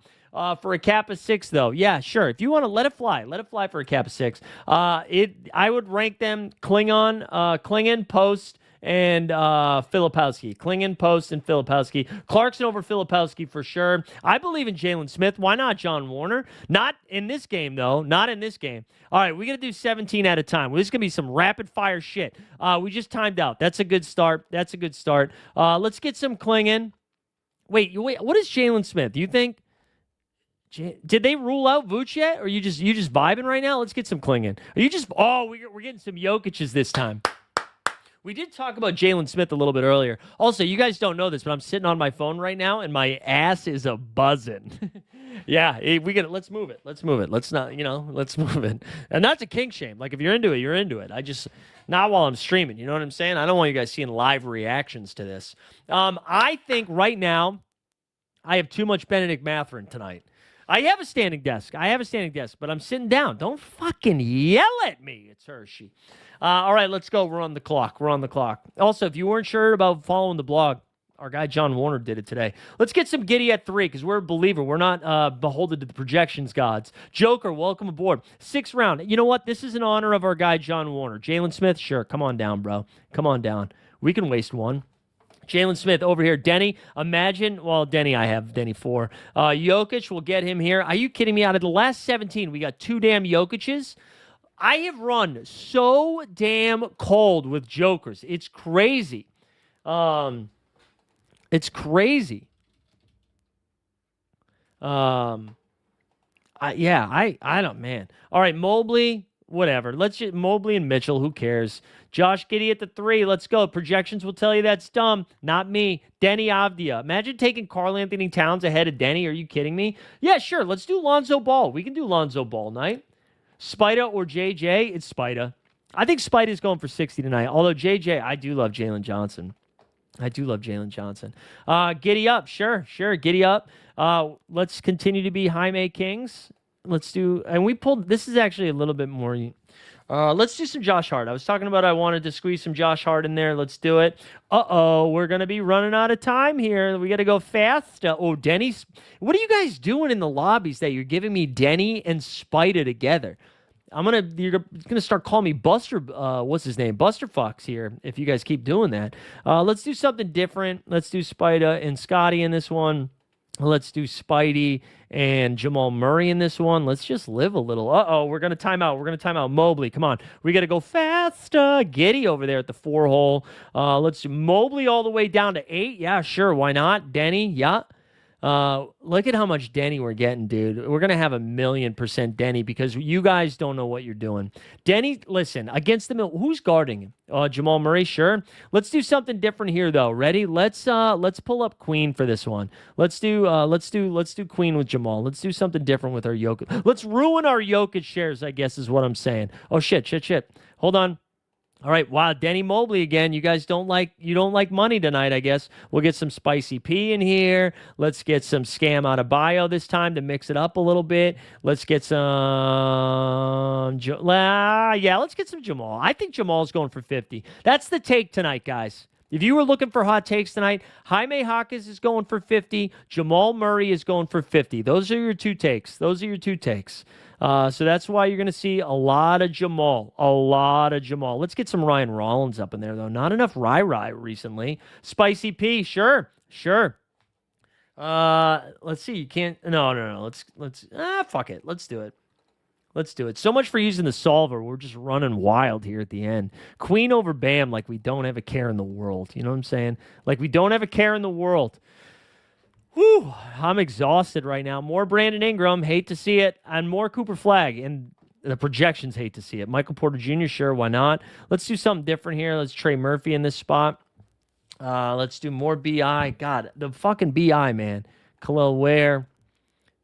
For a cap of 6, though. Yeah, sure. If you want to let it fly for a cap of 6. I would rank them Klingon, Post, and Filipowski. Klingon, Post, and Filipowski. Clarkson over Filipowski for sure. I believe in Jalen Smith. Why not John Warner? Not in this game, though. Not in this game. All right, we're going to do 17 at a time. This is going to be some rapid-fire shit. We just timed out. That's a good start. Let's get some Klingon. Wait, what is Jalen Smith? Do you think? Did they rule out Vooch yet? Or are you just vibing right now? Let's get some Klingon. Are you just? Oh, we're getting some Jokic's this time. We did talk about Jalen Smith a little bit earlier. Also, you guys don't know this, but I'm sitting on my phone right now, and my ass is a buzzing. Yeah, let's move it. Let's move it. Let's move it. And that's a kink shame. Like, if you're into it, you're into it. Not while I'm streaming. You know what I'm saying? I don't want you guys seeing live reactions to this. I think right now, I have too much Benedict Mathurin tonight. I have a standing desk, but I'm sitting down. Don't fucking yell at me. It's Hershey. All right, let's go. We're on the clock. Also, if you weren't sure about following the blog, our guy John Warner did it today. Let's get some Giddy at 3 because we're a believer. We're not beholden to the projections gods. Joker, welcome aboard. 6th round. You know what? This is in honor of our guy John Warner. Jalen Smith, sure. Come on down, bro. Come on down. We can waste one. Jalen Smith over here. Denny, Denny, I have Denny 4. Jokic, we'll get him here. Are you kidding me? Out of the last 17, we got 2 damn Jokic's. I have run so damn cold with Jokers. It's crazy. I don't, man. All right, Mobley, whatever. Mobley and Mitchell, who cares? Josh Giddey at the 3. Let's go. Projections will tell you that's dumb. Not me. Denny Avdia. Imagine taking Karl Anthony Towns ahead of Denny. Are you kidding me? Yeah, sure. Let's do Lonzo Ball. We can do Lonzo Ball night. Spida or JJ? It's Spida. I think Spida's going for 60 tonight. Although JJ, I do love Jalen Johnson. Giddy up. Sure. Giddy up. Let's continue to be Jaime Kings. Let's do, and we pulled, this is actually a little bit more. Let's do some Josh Hart. I was talking about I wanted to squeeze some Josh Hart in there. Let's do it. We're going to be running out of time here. We got to go fast. Denny's. What are you guys doing in the lobbies that you're giving me Denny and Spida together? You're gonna start calling me Buster. What's his name? Buster Fox here. If you guys keep doing that, let's do something different. Let's do Spida and Scotty in this one. Let's do Spidey and Jamal Murray in this one. Let's just live a little. We're going to time out. Mobley. Come on. We got to go fast. Giddy over there at the 4 hole. Let's do Mobley all the way down to 8. Yeah, sure. Why not? Denny. Yeah. Look at how much Denny we're getting, dude. We're going to have 1,000,000% Denny because you guys don't know what you're doing. Denny, listen, against the middle, who's guarding him? Jamal Murray, sure. Let's do something different here, though. Ready? Let's pull up Queen for this one. Let's do Queen with Jamal. Let's do something different with our Jokic. Let's ruin our Jokic shares, I guess is what I'm saying. Oh, shit. Hold on. All right, wow, Denny Mobley again. You guys don't like money tonight, I guess. We'll get some Spicy P in here. Let's get some Scam out of bio this time to mix it up a little bit. Let's get some let's get some Jamal. I think Jamal's going for 50. That's the take tonight, guys. If you were looking for hot takes tonight, Jaime Jaquez is going for 50. Jamal Murray is going for 50. Those are your two takes. So that's why you're going to see a lot of Jamal. Let's get some Ryan Rollins up in there, though. Not enough Rai recently. Spicy P, sure. Let's see. You can't. No. Fuck it. Let's do it. So much for using the solver. We're just running wild here at the end. Queen over Bam, like we don't have a care in the world. You know what I'm saying? Like we don't have a care in the world. Whew, I'm exhausted right now. More Brandon Ingram, hate to see it, and more Cooper Flagg, and the projections hate to see it. Michael Porter Jr., sure, why not? Let's do something different here. Let's Trey Murphy in this spot. Let's do more BI. God, the fucking BI, man. Khalil Ware.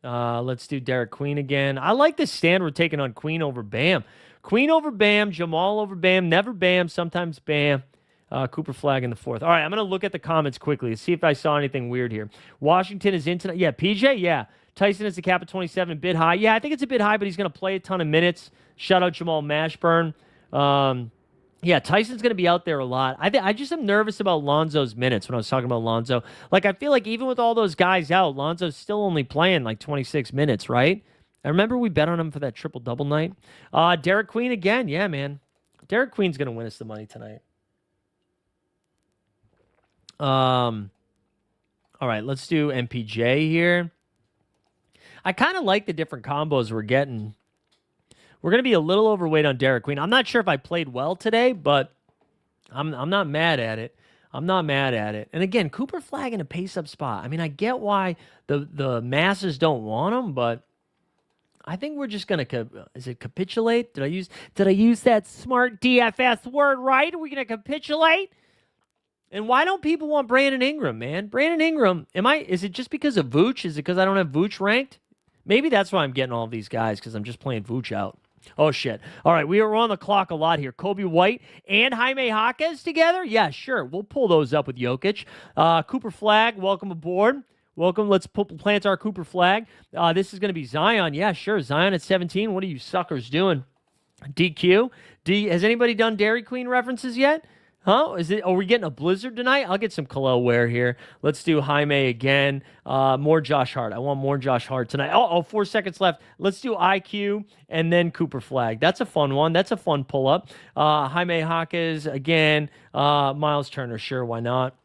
Let's do Derek Queen again. I like this stand we're taking on Queen over Bam. Queen over Bam, Jamal over Bam, never Bam, sometimes Bam. Cooper Flagg in the fourth. All right, I'm going to look at the comments quickly to see if I saw anything weird here. Washington is in tonight. Yeah, PJ, yeah. Tyson is the cap at 27, bit high. Yeah, I think it's a bit high, but he's going to play a ton of minutes. Shout out Jamal Mashburn. Yeah, Tyson's going to be out there a lot. I just am nervous about Lonzo's minutes when I was talking about Lonzo. Like, I feel like even with all those guys out, Lonzo's still only playing like 26 minutes, right? I remember we bet on him for that triple-double night. Derek Queen again. Yeah, man. Derek Queen's going to win us the money tonight. All right, let's do MPJ here. I kind of like the different combos we're getting. We're going to be a little overweight on Derek Queen. I'm not sure if I played well today, but I'm not mad at it. And again, Cooper Flagg in a pace-up spot. I mean, I get why the masses don't want him, but I think we're just going to is it capitulate? Did I use that smart DFS word right? Are we going to capitulate? And why don't people want Brandon Ingram, man? Brandon Ingram, is it just because of Vooch? Is it because I don't have Vooch ranked? Maybe that's why I'm getting all of these guys, because I'm just playing Vooch out. Oh, shit. All right, we are on the clock a lot here. Kobe White and Jaime Jaquez together? Yeah, sure. We'll pull those up with Jokic. Cooper Flagg, welcome aboard. Welcome. Let's plant our Cooper Flagg. This is going to be Zion. Yeah, sure. Zion at 17. What are you suckers doing? DQ? Has anybody done Dairy Queen references yet? Huh? Are we getting a blizzard tonight? I'll get some Khalil Ware here. Let's do Jaime again. More Josh Hart. I want more Josh Hart tonight. 4 seconds left. Let's do IQ and then Cooper Flagg. That's a fun one. That's a fun pull-up. Jaime Jaquez again. Miles Turner. Sure, why not?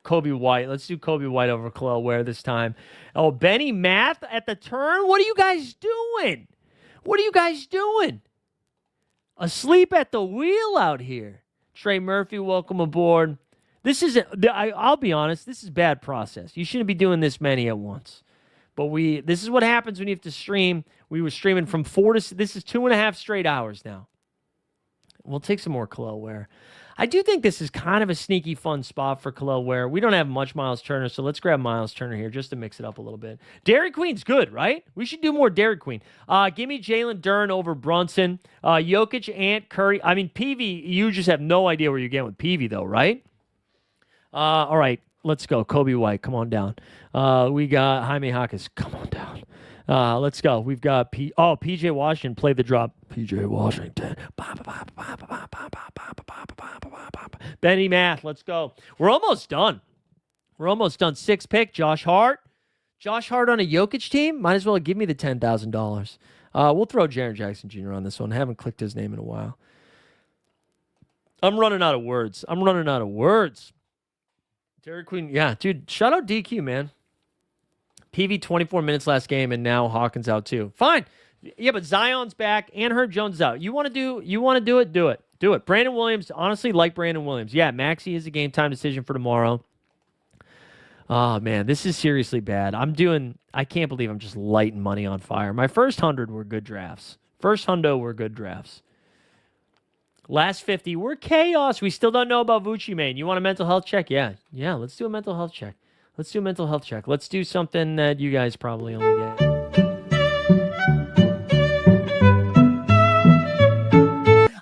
Kobe White. Let's do Kobe White over Khalil Ware this time. Oh, Benny Math at the turn? What are you guys doing? Asleep at the wheel out here. Trey Murphy, welcome aboard. I'll be honest, this is bad process. You shouldn't be doing this many at once. But this is what happens when you have to stream. We were streaming from 4 to, this is 2.5 straight hours now. We'll take some more Khalil Ware. I do think this is kind of a sneaky fun spot for Khalil Ware. We don't have much Miles Turner, so let's grab Miles Turner here just to mix it up a little bit. Dairy Queen's good, right? We should do more Dairy Queen. Give me Jalen Duren over Brunson. Jokic, Ant, Curry. I mean, PV, you just have no idea where you're getting with PV, though, right? All right, let's go. Kobe White, come on down. We got Jaime Jaquez. Come on down. Let's go. We've got PJ Washington. Play the drop. PJ Washington. Benny Math. Let's go. We're almost done. 6th pick. Josh Hart. Josh Hart on a Jokic team? Might as well give me the $10,000. We'll throw Jaren Jackson Jr. on this one. I haven't clicked his name in a while. I'm running out of words. Derek Queen. Yeah, dude. Shout out DQ, man. PV 24 minutes last game, and now Hawkins out too. Fine. Yeah, but Zion's back and Herb Jones is out. You want to do it? Do it. Do it. Brandon Williams, honestly, like Brandon Williams. Yeah, Maxey is a game time decision for tomorrow. Oh, man, this is seriously bad. I can't believe I'm just lighting money on fire. My first 100 were good drafts. Last 50 were chaos. We still don't know about Vucci, man. You want a mental health check? Yeah, let's do a mental health check. Let's do something that you guys probably only get.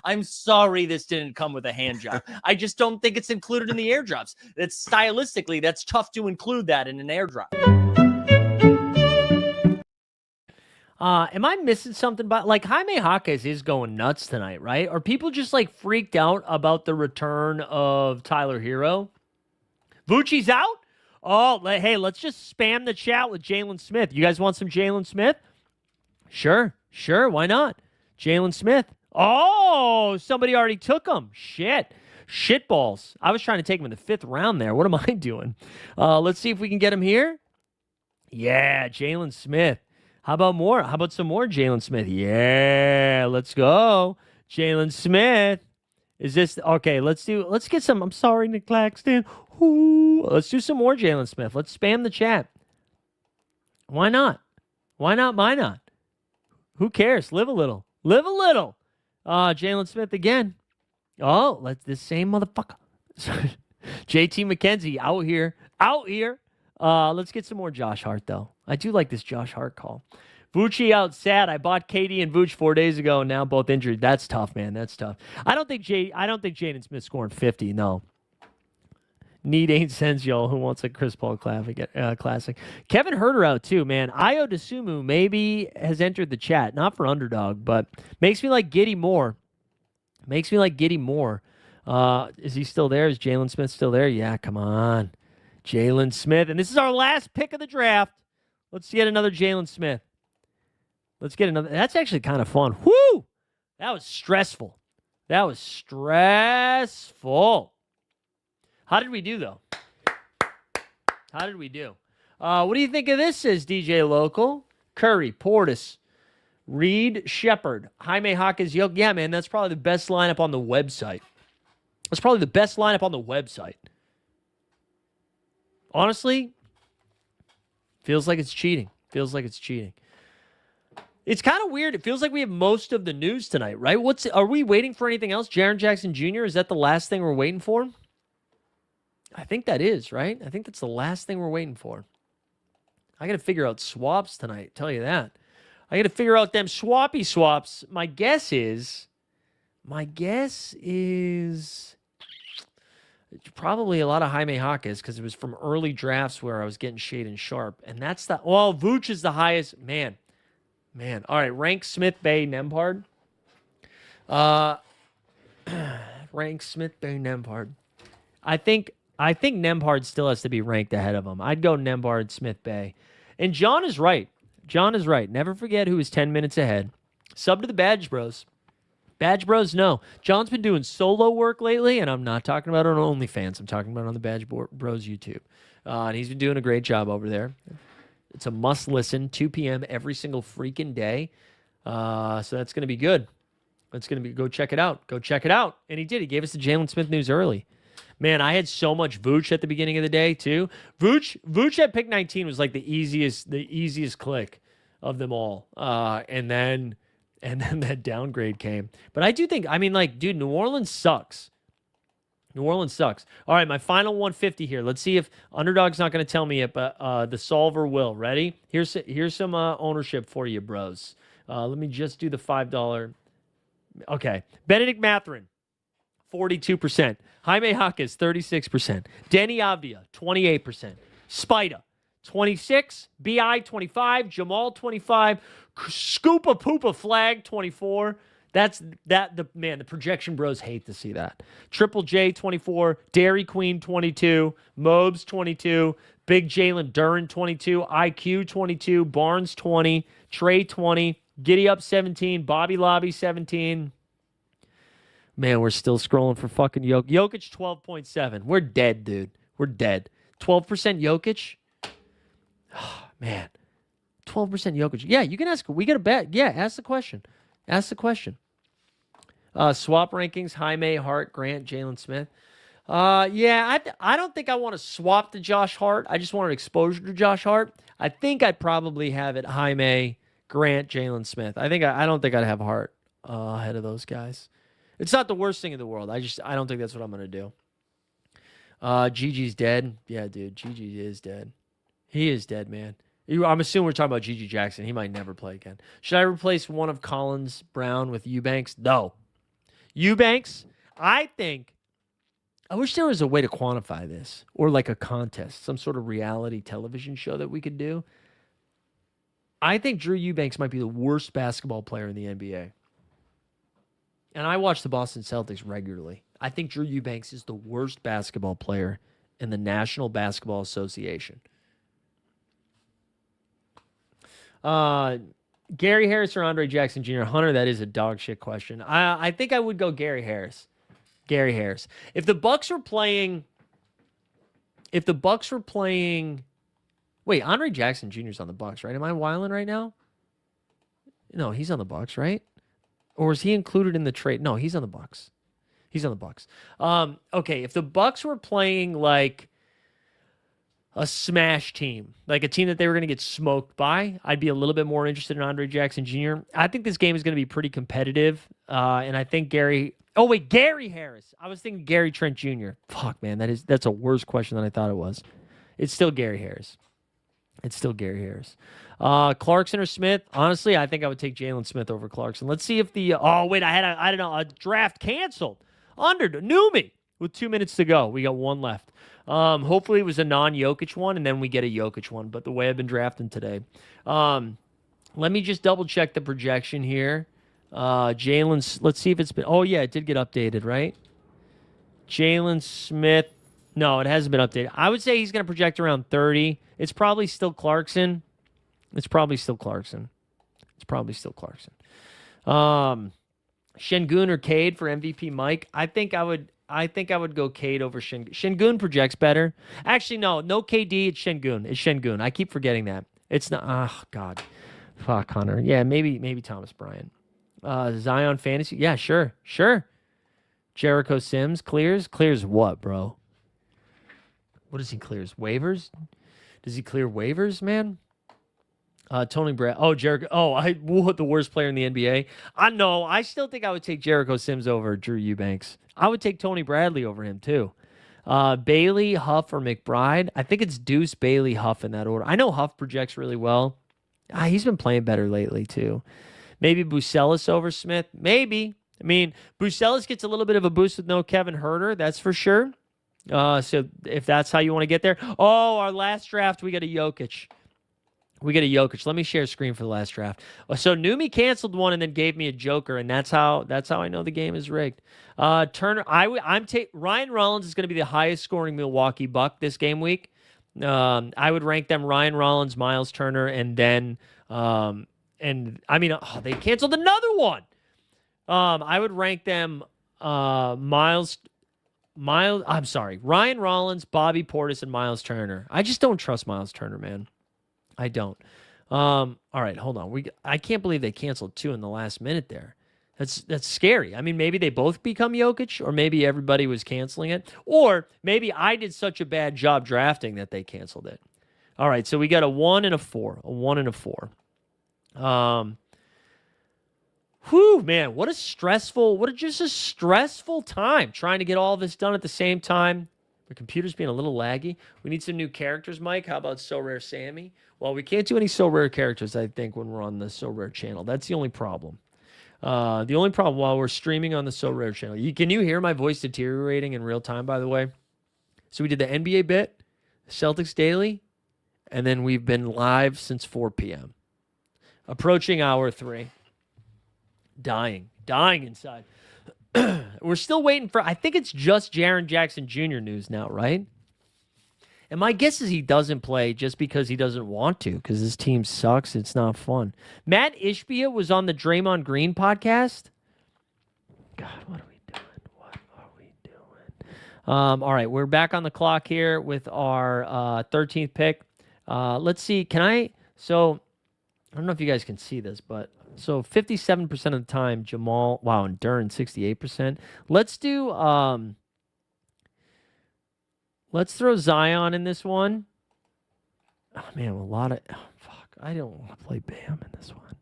I'm sorry this didn't come with a hand job. I just don't think it's included in the airdrops. Stylistically, that's tough to include that in an airdrop. Am I missing something? But like Jaime Jaquez is going nuts tonight, right? Are people just like freaked out about the return of Tyler Hero? Vucci's out? Oh, hey, let's just spam the chat with Jalen Smith. You guys want some Jalen Smith? Sure, why not? Jalen Smith. Oh, somebody already took him. Shit balls. I was trying to take him in the 5th round there. What am I doing? Let's see if we can get him here. Yeah, Jalen Smith. How about more? How about some more Jalen Smith? Yeah, let's go. Jalen Smith. Is this okay? Let's get some. I'm sorry, Nick Claxton. Ooh, let's do some more Jalen Smith. Let's spam the chat. Why not? Why not? Who cares? Live a little. Jalen Smith again. Oh, let's this same motherfucker. JT McKenzie out here. Let's get some more Josh Hart though. I do like this Josh Hart call. Vucci out sad. I bought KD and Vooch 4 days ago, and now both injured. That's tough, man. That's tough. I don't think Jaden Smith scoring 50. No. Need ain't sense, y'all. Who wants a Chris Paul classic? Kevin Herter out too, man. Io DeSumo maybe has entered the chat, not for underdog, but makes me like Giddy more. Is he still there? Is Jalen Smith still there? Yeah, come on. Jalen Smith. And this is our last pick of the draft. Let's get another Jalen Smith. That's actually kind of fun. Whoo! That was stressful. How did we do, though? What do you think of this, says DJ Local? Curry, Portis, Reed, Shepard, Jaime Jaquez, Yoke. Yeah, man, that's probably the best lineup on the website. Honestly, feels like it's cheating. It's kind of weird. It feels like we have most of the news tonight, right? Are we waiting for anything else? Jaren Jackson Jr., is that the last thing we're waiting for? I think that is, right? I think that's the last thing we're waiting for. I got to figure out swaps tonight, tell you that. I got to figure out them swappy swaps. My guess is probably a lot of Jaime Jaquez because it was from early drafts where I was getting shade and sharp. And that's Vooch is the highest. Man. All right, rank Smith, Bay, Nembhard. Rank Smith, Bay, Nembhard. I think Nembhard still has to be ranked ahead of him. I'd go Nembhard, Smith, Bay. And John is right. Never forget who is 10 minutes ahead. Sub to the Badge Bros. Badge Bros, no. John's been doing solo work lately, and I'm not talking about on OnlyFans. I'm talking about on the Badge Bros YouTube. And he's been doing a great job over there. It's a must listen, 2 p.m. every single freaking day. So that's going to be good. Go check it out. And he did. He gave us the Jalen Smith news early. Man, I had so much Vooch at the beginning of the day, too. Vooch at pick 19 was like the easiest click of them all. And then that downgrade came. But I do think, dude, New Orleans sucks. All right, my final 150 here. Let's see if Underdog's not going to tell me it, but the solver will. Ready? Here's some ownership for you, bros. Let me just do the $5. Okay. Benedict Mathurin, 42%. Jaime Jaquez, 36%. Denny Avdia, 28%. Spida, 26. BI, 25. Jamal, 25. Scoopa Poopa Flag, 24. The projection bros hate to see that. Triple J, 24. Dairy Queen, 22. Mobes, 22. Big Jalen Duran, 22. IQ, 22. Barnes, 20. Trey, 20. Giddy Up, 17. Bobby Lobby, 17. Man, we're still scrolling for fucking Jokic. Jokic, 12.7. We're dead, dude. 12% Jokic? Oh, man. 12% Jokic. Yeah, you can ask. We got a bet. Yeah, ask the question. Swap rankings, Jaime, Hart, Grant, Jalen Smith. I don't think I want to swap to Josh Hart. I just wanted exposure to Josh Hart. I think I'd probably have it Jaime, Grant, Jalen Smith. I don't think I'd have Hart ahead of those guys. It's not the worst thing in the world. I don't think that's what I'm going to do. Gigi's dead. Yeah, dude. Gigi is dead. He is dead, man. I'm assuming we're talking about Gigi Jackson. He might never play again. Should I replace one of Collins Brown with Eubanks? No. Eubanks, I wish there was a way to quantify this or like a contest, some sort of reality television show that we could do. I think Drew Eubanks might be the worst basketball player in the NBA. And I watch the Boston Celtics regularly. I think Drew Eubanks is the worst basketball player in the National Basketball Association. Gary Harris or Andre Jackson Jr.? Hunter, that is a dog shit question. I think I would go Gary Harris. Gary Harris. If the Bucks were playing, wait, Andre Jackson Jr. is on the Bucks, right? Am I wilding right now? No, he's on the Bucks, right? Or is he included in the trade? No, he's on the Bucks. He's on the Bucks. Okay, if the Bucks were playing like a smash team, like a team that they were going to get smoked by, I'd be a little bit more interested in Andre Jackson Jr. I think this game is going to be pretty competitive, and I think Gary Harris. I was thinking Gary Trent Jr. Fuck, man, that's a worse question than I thought it was. It's still Gary Harris. Clarkson or Smith? Honestly, I think I would take Jalen Smith over Clarkson. Let's see if a draft canceled. Knew me with 2 minutes to go. We got one left. Hopefully it was a non-Jokic one, and then we get a Jokic one. But the way I've been drafting today. Let me just double check the projection here. Jalen's, let's see if it's been, oh yeah, it did get updated, right? Jalen Smith. No, it hasn't been updated. I would say he's going to project around 30. It's probably still Clarkson. Shengun or Cade for MVP Mike? I think I would go Cade over Shengun. Shengun projects better. Actually, no KD. It's Shengun. I keep forgetting that. It's not. Oh God, fuck Hunter. Yeah, maybe Thomas Bryant. Zion fantasy. Yeah, sure. Jericho Sims clears. Clears what, bro? What does he clears? Waivers? Does he clear waivers, man? Tony Brad. Oh, Jericho. Oh, the worst player in the NBA. I know. I still think I would take Jericho Sims over Drew Eubanks. I would take Tony Bradley over him, too. Bailey, Huff, or McBride. I think it's Deuce, Bailey, Huff in that order. I know Huff projects really well. He's been playing better lately, too. Maybe Bucelis over Smith. Maybe. I mean, Bucelis gets a little bit of a boost with no Kevin Huerter. That's for sure. So if that's how you want to get there. Oh, our last draft, we got a Jokic. Let me share a screen for the last draft. So Numi canceled one and then gave me a joker, and that's how I know the game is rigged. Turner, Ryan Rollins is going to be the highest scoring Milwaukee Buck this game week. I would rank them Ryan Rollins, Miles Turner, and then they canceled another one. I would rank them Ryan Rollins, Bobby Portis, and Miles Turner. I just don't trust Miles Turner, man. I don't. All right, hold on. I can't believe they canceled two in the last minute there. That's scary. I mean, maybe they both become Jokic, or maybe everybody was canceling it, or maybe I did such a bad job drafting that they canceled it. All right, so we got a 1 and a 4. Whew, man, what a stressful time trying to get all this done at the same time. The computer's being a little laggy. We need some new characters, Mike. How about So Rare Sammy? Well, we can't do any So Rare characters, I think, when we're on the So Rare channel. That's the only problem. The only problem while we're streaming on the So Rare channel. Can you hear my voice deteriorating in real time, by the way? So we did the NBA bit, Celtics Daily, and then we've been live since 4 p.m. Approaching hour 3. Dying inside. We're still waiting for, I think it's just Jaren Jackson Jr. news now, right? And my guess is he doesn't play just because he doesn't want to, because his team sucks. It's not fun. Matt Ishbia was on the Draymond Green podcast. God, what are we doing? All right, we're back on the clock here with our 13th pick. Let's see. I don't know if you guys can see this, but so 57% of the time, Jamal, and Duren 68%. Let's throw Zion in this one. Oh, man, I don't want to play Bam in this one.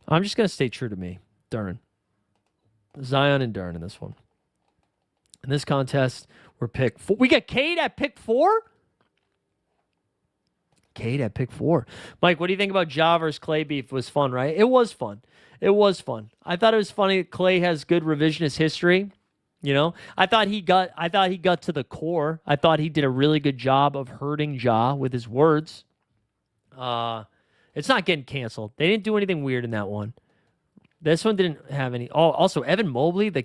I'm just going to stay true to me. Duren. Zion and Duren in this one. In this contest, we're pick 4. We got Cade at pick 4? Cade at pick 4. Mike, what do you think about Ja versus Clay beef? It was fun, right? It was fun. I thought it was funny that Clay has good revisionist history. You know, I thought he got to the core. I thought he did a really good job of hurting Ja with his words. It's not getting canceled. They didn't do anything weird in that one. This one didn't have any. Oh, also Evan Mobley, the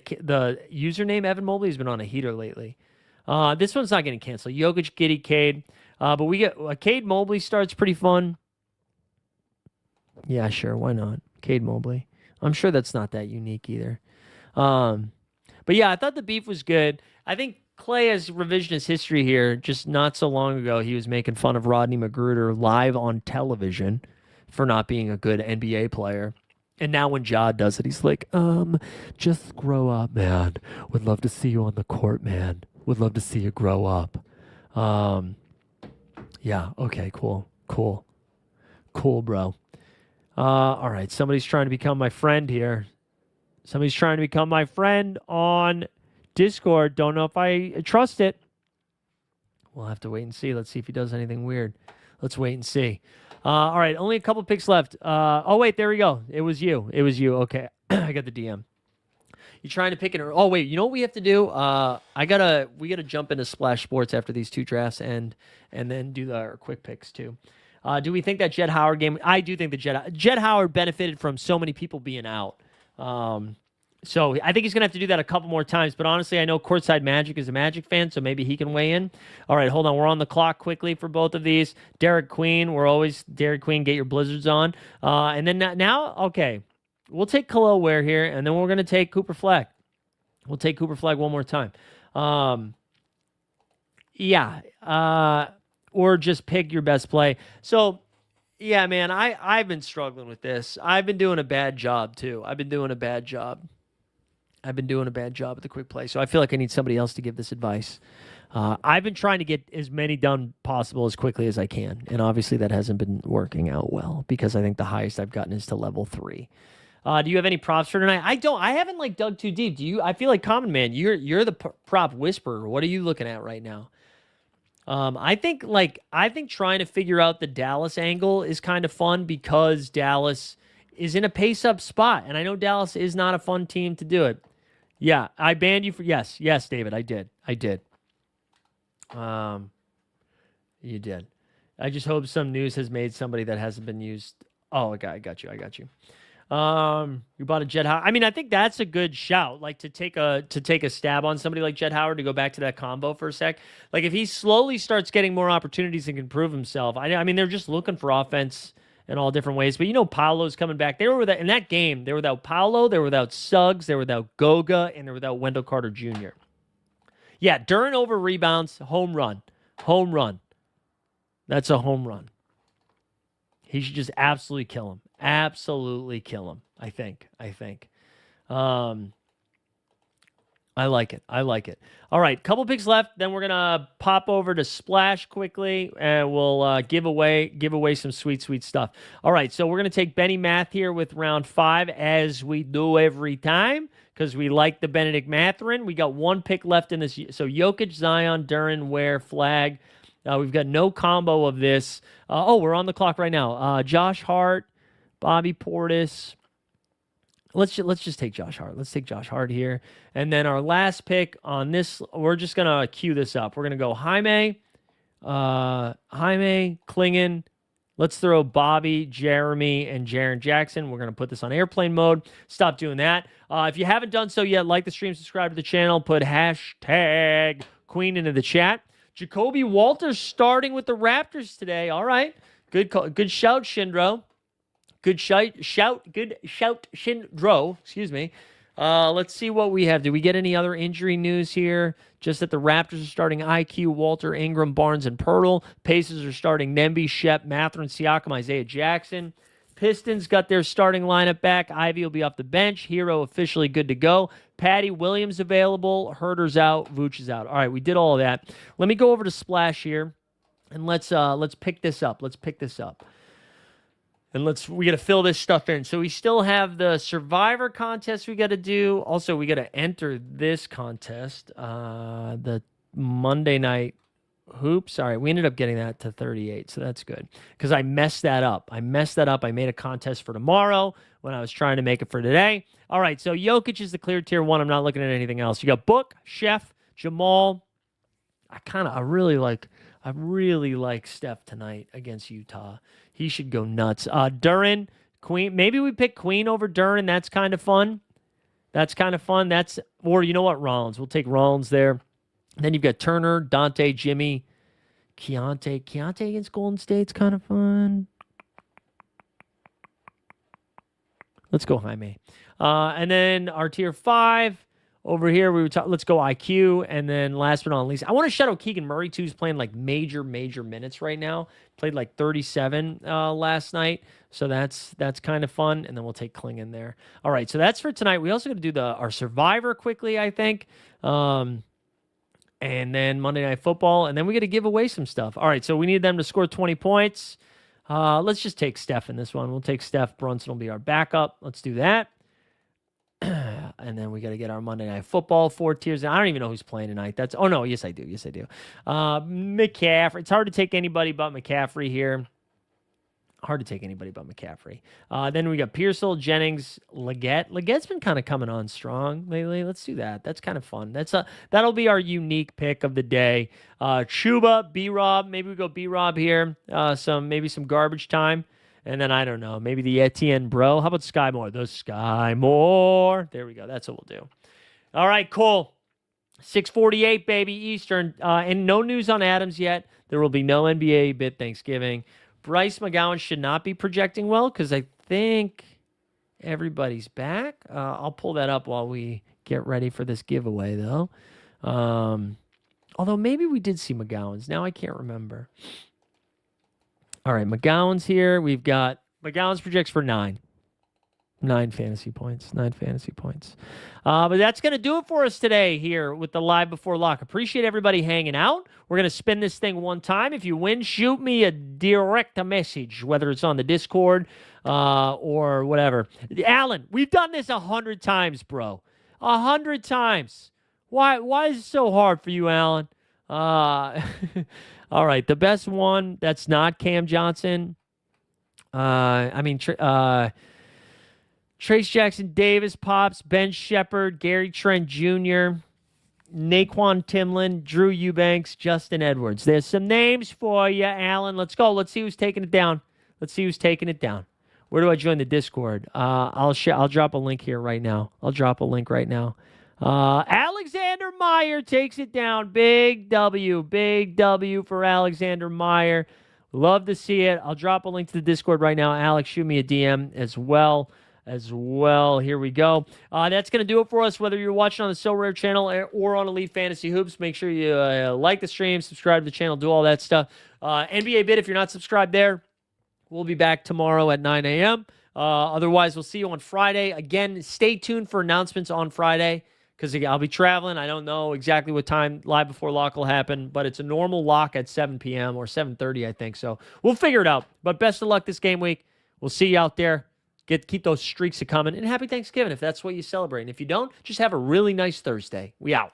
username Evan Mobley has been on a heater lately. This one's not getting canceled. Jokic, Giddey, Cade. But we get Cade Mobley starts pretty fun. Yeah, sure. Why not? Cade Mobley. I'm sure that's not that unique either. But yeah, I thought the beef was good. I think Clay has revisionist history here. Just not so long ago, he was making fun of Rodney Magruder live on television for not being a good NBA player. And now when Ja does it, he's like, just grow up, man. Would love to see you on the court, man. Would love to see you grow up. Yeah, okay, cool, bro. All right, somebody's trying to become my friend here. Somebody's trying to become my friend on Discord. Don't know if I trust it. We'll have to wait and see. Let's see if he does anything weird. Let's wait and see. All right, only a couple picks left. Oh, wait, there we go. It was you. Okay, I got the DM. You're trying to pick it. Oh, wait, you know what we have to do? We gotta jump into Splash Sports after these two drafts and then do our quick picks too. Do we think that Jett Howard game? I do think that Jett Howard benefited from so many people being out. So I think he's going to have to do that a couple more times. But honestly, I know Courtside Magic is a Magic fan, so maybe he can weigh in. All right, hold on. We're on the clock quickly for both of these. Derek Queen, Derek Queen, get your Blizzards on. And then now, okay, we'll take Khalil Ware here, and then we're going to take Cooper Flag. We'll take Cooper Flag one more time. Or just pick your best play. So, yeah, man, I've been struggling with this. I've been doing a bad job, too. I've been doing a bad job at the quick play. So I feel like I need somebody else to give this advice. I've been trying to get as many done possible as quickly as I can. And obviously that hasn't been working out well because I think the highest I've gotten is to level 3. Do you have any props for tonight? I haven't dug too deep. Do you? I feel like Common Man, you're the prop whisperer. What are you looking at right now? I think trying to figure out the Dallas angle is kind of fun because Dallas is in a pace-up spot, and I know Dallas is not a fun team to do it. Yeah, I banned you for yes, David, I did. You did. I just hope some news has made somebody that hasn't been used. Oh, okay, I got you. You bought a Jett Howard. I mean, I think that's a good shout. To take a stab on somebody like Jett Howard, to go back to that combo for a sec. If he slowly starts getting more opportunities and can prove himself. I mean, they're just looking for offense in all different ways. But Paolo's coming back. They were in that game. They were without Paolo. They were without Suggs. They were without Goga, and they were without Wendell Carter Jr. Yeah, Duren over rebounds, home run. That's a home run. He should just absolutely kill him. I think. I like it. All right, couple picks left. Then we're gonna pop over to Splash quickly, and we'll give away some sweet stuff. All right, so we're gonna take Benny Math here with round 5, as we do every time, because we like the Benedict Mathurin. We got one pick left in this. So Jokic, Zion, Duren, Ware, Flag. We've got no combo of this. We're on the clock right now. Josh Hart, Bobby Portis. Let's just take Josh Hart. Let's take Josh Hart here. And then our last pick on this, we're just going to cue this up. We're going to go Jaime, Klingon. Let's throw Bobby, Jeremy, and Jaren Jackson. We're going to put this on airplane mode. Stop doing that. If you haven't done so yet, like the stream, subscribe to the channel, put hashtag Queen into the chat. Jacoby Walters starting with the Raptors today. All right. Good shout, Shindro. Good shout, Shindro. Excuse me. Let's see what we have. Did we get any other injury news here? Just that the Raptors are starting IQ, Walter, Ingram, Barnes, and Pirtle. Pacers are starting Nemby, Shep, Mathurin, Siakam, Isaiah Jackson. Pistons got their starting lineup back. Ivy will be off the bench. Hero officially good to go. Patty Williams available. Herter's out. Vooch is out. All right, we did all of that. Let me go over to Splash here, and let's pick this up. And we got to fill this stuff in. So we still have the Survivor contest we got to do. Also, we got to enter this contest, the Monday night hoops. All right, we ended up getting that to 38, so that's good because I messed that up. I made a contest for tomorrow when I was trying to make it for today. All right, so Jokic is the clear tier 1. I'm not looking at anything else. You got Book, Chef, Jamal. I really like Steph tonight against Utah. He should go nuts. Duran, Queen. Maybe we pick Queen over Duran. That's kind of fun. Or you know what? Rollins. We'll take Rollins there. Then you've got Turner, Dante, Jimmy, Keontae. Keontae against Golden State's kind of fun. Let's go Jaime. And then our tier 5 over here, let's go IQ. And then last but not least, I want to shout out Keegan Murray, too. He's playing like major minutes right now. Played like 37 last night. So that's kind of fun. And then we'll take Kling in there. All right, so that's for tonight. We also got to do our Survivor quickly, I think. And then Monday Night Football. And then we got to give away some stuff. All right, so we need them to score 20 points. Let's just take Steph in this one. We'll take Steph. Brunson will be our backup. Let's do that. And then we got to get our Monday Night Football 4 tiers. I don't even know who's playing tonight. Yes, I do. McCaffrey. It's hard to take anybody but McCaffrey here. Then we got Pearsall, Jennings, Leggett. Leggett's been kind of coming on strong lately. Let's do that. That's kind of fun. That'll be our unique pick of the day. Chuba, B-Rob. Maybe we go B-Rob here. Maybe some garbage time. And then I don't know. Maybe the Etienne Bro. How about Sky Moore? The Sky Moore. There we go. That's what we'll do. All right, cool. 6:48, baby, Eastern. And no news on Adams yet. There will be no NBA bid Thanksgiving. Bryce McGowan should not be projecting well because I think everybody's back. I'll pull that up while we get ready for this giveaway, though. Although maybe we did see McGowan's. Now I can't remember. All right, McGowan's here. We've got McGowan's projects for 9. 9 fantasy points. But that's going to do it for us today here with the Live Before Lock. Appreciate everybody hanging out. We're going to spin this thing one time. If you win, shoot me a direct message, whether it's on the Discord or whatever. Alan, we've done this 100 times, bro. 100 times. Why is it so hard for you, Alan? All right, the best one that's not Cam Johnson. Trace Jackson Davis, Pops, Ben Shepard, Gary Trent Jr., Naquan Timlin, Drew Eubanks, Justin Edwards. There's some names for you, Alan. Let's go. Let's see who's taking it down. Where do I join the Discord? I'll drop a link here right now. Alexander Meyer takes it down. Big W for Alexander Meyer. Love to see it. I'll drop a link to the Discord right now. Alex, shoot me a DM as well. Here we go. That's going to do it for us, whether you're watching on the So Rare channel or on Elite Fantasy Hoops. Make sure you like the stream, subscribe to the channel, do all that stuff. NBA Bit, if you're not subscribed there, we'll be back tomorrow at 9 a.m. Otherwise, we'll see you on Friday. Again, stay tuned for announcements on Friday because I'll be traveling. I don't know exactly what time Live Before Lock will happen, but it's a normal lock at 7 p.m. or 7:30, I think. So we'll figure it out. But best of luck this game week. We'll see you out there. Keep those streaks coming. And happy Thanksgiving if that's what you celebrate. And if you don't, just have a really nice Thursday. We out.